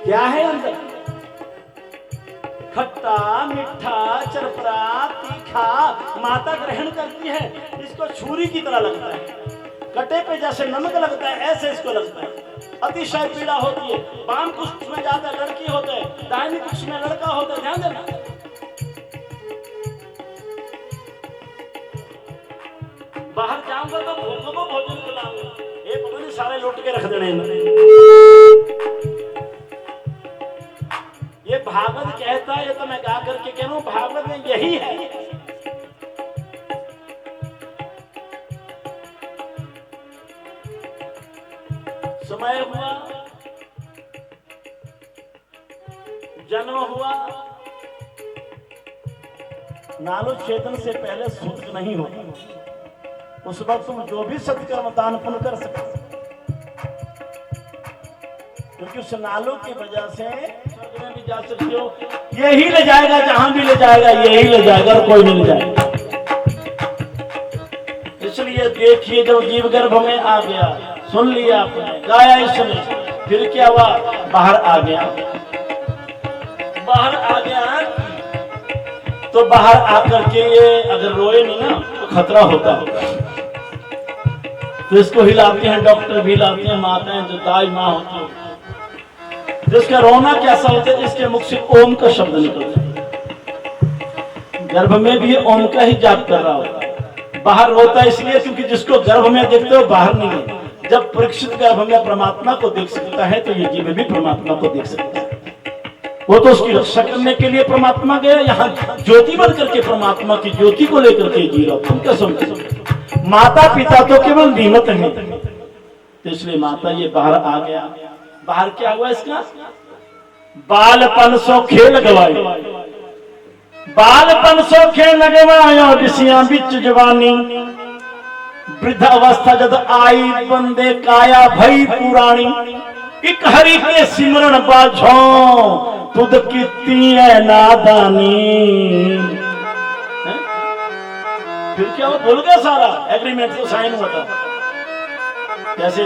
क्या है अंदर, खट्टा मीठा चरपरा तीखा माता ग्रहण करती है, इसको छुरी की तरह लगता है, कटे पे जैसे नमक लगता है ऐसे इसको लगता है। अतिशय पीड़ा होती है, वाम कुष्ठ में ज्यादा लड़की होते हैं, दाहिनी कुष्ठ में लड़का होता है, ध्यान देना। बाहर जाऊंगा तो भूखों को भोजन खिलाऊंगा, ये पता नहीं सारे लूट के रख देने। ये भागवत कहता है, ये तो मैं गा करके कह रहा हूं, भागवत में यही है। समय हुआ, जन्म हुआ, नालो छेदन से पहले सूत्र नहीं होता, उस वक्त तुम जो भी सत्कर्म दान पुण्य कर सकते। क्योंकि उस नालों की वजह से स्वर्ग में भी जा सकते हो। यही ले जाएगा, जहां भी ले जाएगा यही ले जाएगा और कोई नहीं ले जाएगा। इसलिए देखिए, जब जीव गर्भ में आ गया, सुन लिया आपने, गाया इसने, फिर क्या हुआ, बाहर आ गया। बाहर आ गया तो बाहर आकर के ये अगर रोए नहीं ना तो खतरा होता है। तो इसको हिलाते हैं डॉक्टर भी, हिलाते हैं माताएं जो दाई माँ होती है। जिसका रोना कैसा होता है, इसके मुख से ओम का शब्द निकलता है। गर्भ में भी ओम का ही जाप कर रहा होता है। बाहर रोता है इसलिए क्योंकि जिसको गर्भ में देखते हो बाहर नहीं है। जब परीक्षित गर्भ में परमात्मा को देख सकता है तो ये जीव भी परमात्मा को देख सकता है। वो तो उसकी रक्षा करने के लिए परमात्मा गया, यहाँ ज्योति बन करके परमात्मा की ज्योति को लेकर के जी रहा। तुम क्या समझते? माता पिता तो केवल निमित्त है। तो इसलिए माता ये बाहर आ गया। बाहर क्या हुआ इसका? बालपन सो खेल गवाए, बालपन सो खेल गवाया ऋषियां बिच जवानी, वृद्ध अवस्था जद आई बंदे काया भई पुरानी, एक हरि के सिमरन बाझो तुद कितनी है नादानी। फिर क्या वो भूल गया सारा एग्रीमेंट तो साइन हुआ था। जैसे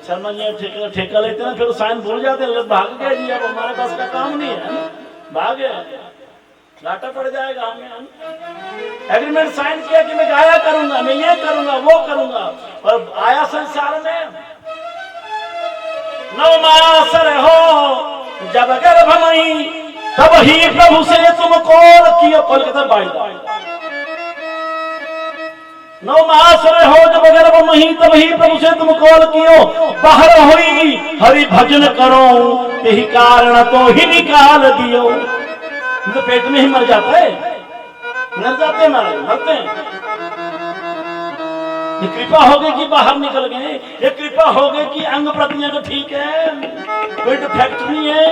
शर्मा जी ठेका लेते ना, फिर साइन भूल जाते, भाग गए जी, अब हमारे पास का काम नहीं है, भागे, घाटा पड़ जाएगा हमें। एग्रीमेंट साइन किया कि मैं गाया करूंगा, मैं ये करूंगा, वो करूंगा, और आया संसार में 9 मास हो जब गर्भमयी, तब ही प्रभु से तुम कॉल किया। कोलकाता बाइदा 9 मास हो जब गर्भमयी, तब ही प्रभु से तुम कॉल कियो। बाहर हुई हरि भजन करो, यही कारण तो ही निकाल दियो। तो पेट में ही मर जाता है, मर जाते हैं, मरते हैं। ये कृपा हो गई कि बाहर निकल गए, ये कृपा हो गई कि अंग प्रत्यंग तो ठीक है, कोई डिफेक्ट नहीं है,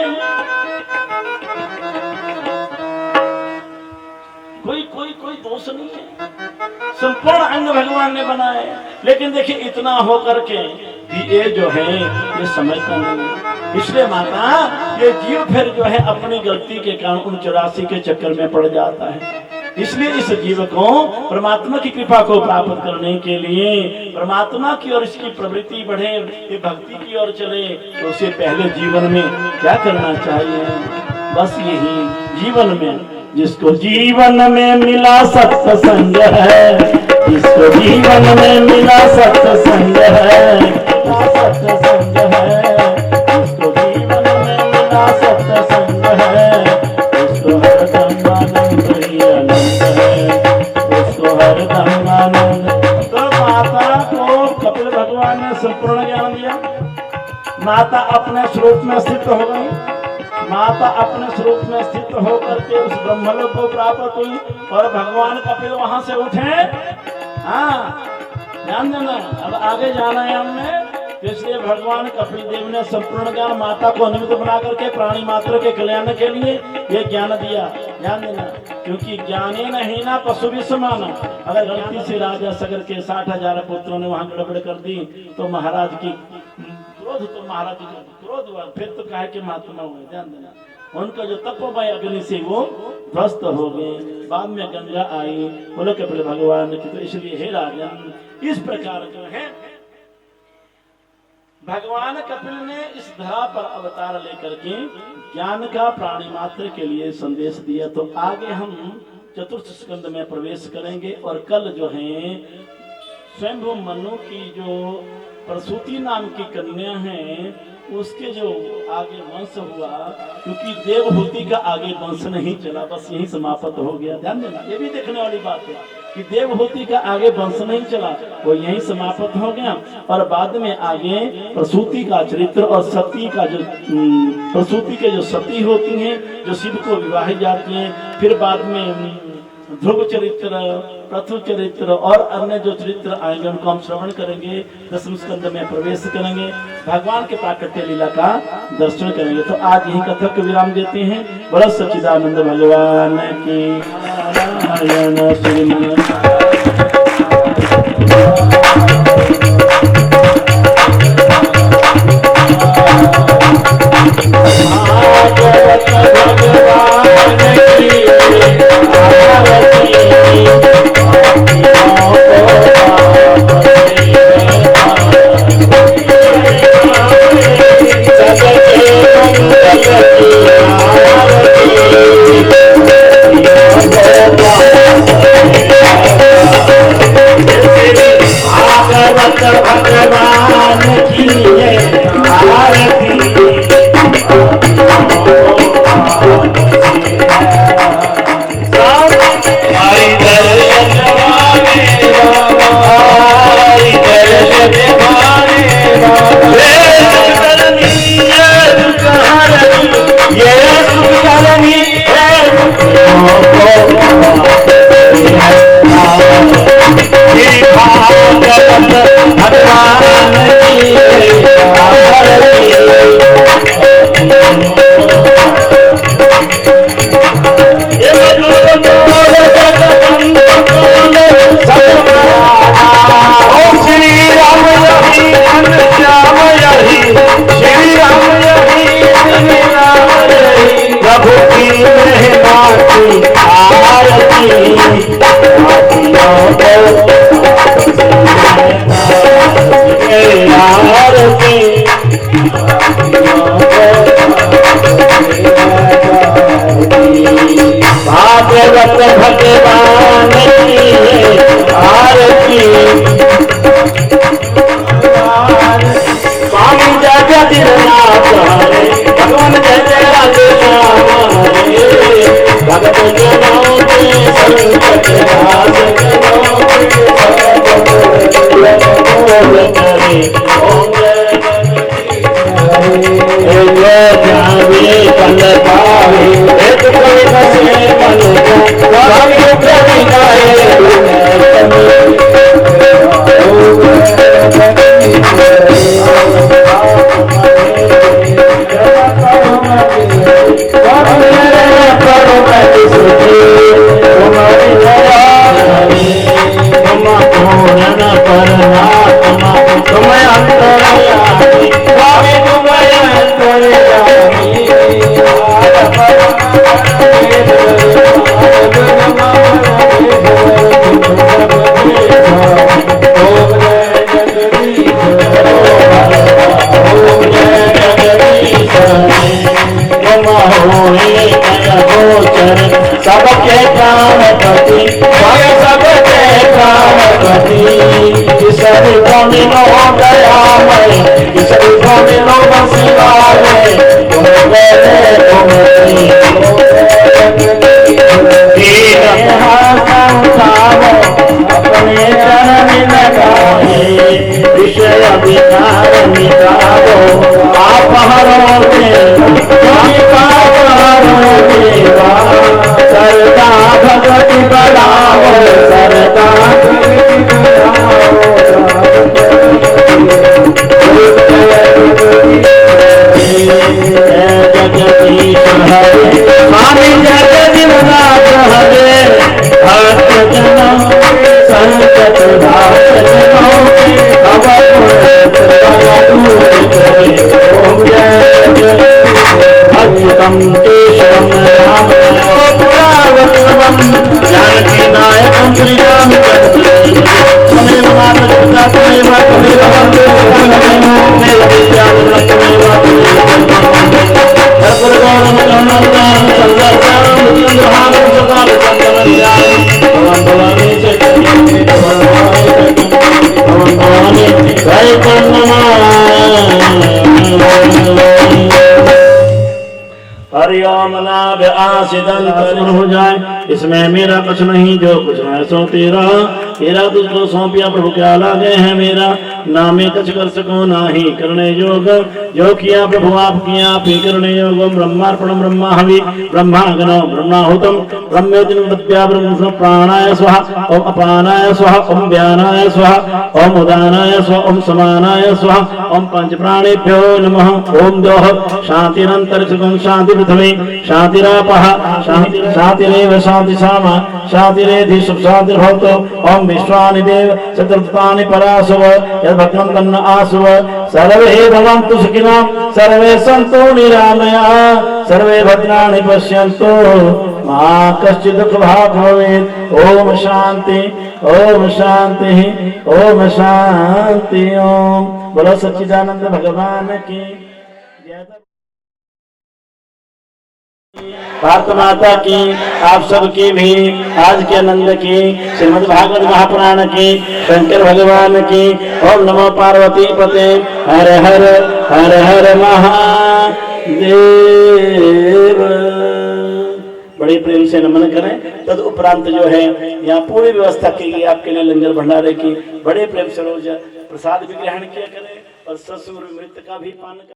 कोई दोष नहीं है, संपूर्ण अंग भगवान ने बनाए। लेकिन देखिए इतना हो करके भी ये जो है ये समझता नहीं है। इसलिए माता ये जीव फिर जो है अपनी गलती के कारण उन 84 के चक्कर में पड़ जाता है। इसलिए इस जीव को परमात्मा की कृपा को प्राप्त करने के लिए, परमात्मा की ओर इसकी प्रवृत्ति बढ़े, ये भक्ति की ओर चले, तो उसे पहले जीवन में क्या करना चाहिए? बस यही जीवन में, जिसको जीवन में मिला सत्संग है, जिसको जीवन में मिला सत्संग है, सत्संग है, जिसको जीवन में मिला सत्संग है, उसको हरदम आनंद ही आनंद है, उसको हरदम आनंद। तो माता को कपिल भगवान ने संपूर्ण ज्ञान दिया। माता अपने स्वरूप में स्थित हो गई। माता अपने स्वरूप में स्थित होकर के उस ब्रह्मलोक को प्राप्त हुई और भगवान कपिल वहां से उठे। हाँ, ध्यान देना, अब आगे जाना है हमने। इसलिए भगवान कपिल देव ने संपूर्ण ज्ञान माता को निमित्त बना करके प्राणी मात्र के कल्याण के लिए ये ज्ञान दिया। ध्यान देना, क्योंकि ज्ञाने नहीं ना पशु भी समान। अगर गलती से राजा सगर के 60,000 पुत्रों ने वहां गड़बड़ कर दी तो महाराज की क्रोध, तो महाराज क्रोध हुआ, फिर तो कहे कि महात्मा हुए। ध्यान देना, उनका जो तपोमय अग्नि से वो ध्वस्त हो गए। बाद में गंगा आई, बोले कपिल भगवान की। तो इसलिए हे राजन, इस प्रकार जो है भगवान कपिल ने इस धरा पर अवतार लेकर के ज्ञान का प्राणी मात्र के लिए संदेश दिया। तो आगे हम चतुर्थ स्कंद में प्रवेश करेंगे और कल जो है स्वयंभू मनु की जो प्रसूति नाम की कन्या है उसके जो आगे वंश हुआ, क्योंकि देवहूति का आगे वंश नहीं चला, बस यही समाप्त हो गया। ध्यान देना, ये भी देखने वाली बात है कि देवहूति का आगे वंश नहीं चला, वो यही समाप्त हो गया। और बाद में आगे प्रसूति का चरित्र और सती का जो प्रसूति के जो सती होती हैं, जो शिव को विवाहित जाती हैं, फिर बाद में ध्रुव चरित्र, पृथु चरित्र और अन्य जो चरित्र आएंगे उनको हम श्रवण करेंगे। 10वें स्कंद में प्रवेश करेंगे, भगवान के प्राकट्य लीला का दर्शन करेंगे। तो आज यही कथा को विराम देते हैं। बड़ा सच्चिदानंद भगवान की नारायण श्रीमान। भगवान की आरती भागवत भगवान की आरती स्वामी जय जगन्नाथ हरे भगवान जय जय राधे श्याम हरे भगत जनों के संकट नाश जावे कल पावे एक कोई बसे मन को स्वामी प्रभु सबके काम पति सबके काम पति किसरी मिलो गया मैं किसरी मिलो बसिवाले तुम गए अपने चरण लगाए विषय विकार मिटाओ आप हरोगे सरदा भगवती बढ़ाओ सरदा जगदीश हरे स्वामी जगन्नाथ हरे भक्त जनों संकट दास जनों भक्तम केशवम राम पुरावत्सवम जानकी नायकम श्री राम तमेव माता तमेव तमेव वंदे तमेव विद्यावतं तमेव सर्वगौरम गणनां सर्वदां मुद्रां सकाल संतनस्यामि भगवाने चैतन्य भगवाने हरिओम नाभ आसिदन हो जाए इसमें मेरा कुछ नहीं जो कुछ है सो तेरा तेरा तुझको सौंपिया प्रभु क्या लागे है मेरा ना मैं कुछ कर सकूं ना ही करने योग जो किया प्रभु आप किया आप ही करने योग ब्रह्मार्पणम ब्रह्मा हवि ब्रह्माग्नो ब्रह्माहुतम ब्रह्मेतिर्मृत्या ब्रह्म प्राणाय स्वाहा ओम अपानाय स्वाहा ओम व्यानाय स्वाहा ओम उदानाय स्वाहा ओम समानाय स्वाहा ओम पंच प्राणेभ्यो नमः ओम दोह शांतिरंतरिक्षं शांति पृथ्वी शांतिरापः शांतिरेव शांति सामा शांतिरेधि सुख शांति भवतु। ओम विश्वानि देव चतुर्थानि पराशुव यद भक्तं तन्न आशुव। सर्वे भवन्तु सुखिनः सर्वे सन्तु निरामयाः सर्वे भद्राणि पश्यन्तु मा कश्चित् दुःखभाग् भवेत्। ओम शांति ओम शांति ओम शांति। ओम बोलो सच्चिदानंद भगवान की जय। भारत माता की आप सबकी भी आज के आनंद की श्रीमद् भागवत महापुराण की शंकर भगवान की। ओम नमो पार्वती पते हर हर हर हर महादेव। बड़े प्रेम से नमन करें। तद उपरांत जो है यहाँ पूरी व्यवस्था की गई आपके लिए लंगर भंडारे की। बड़े प्रेम से रोज प्रसाद भी ग्रहण किया करें और ससुर मृत का भी पान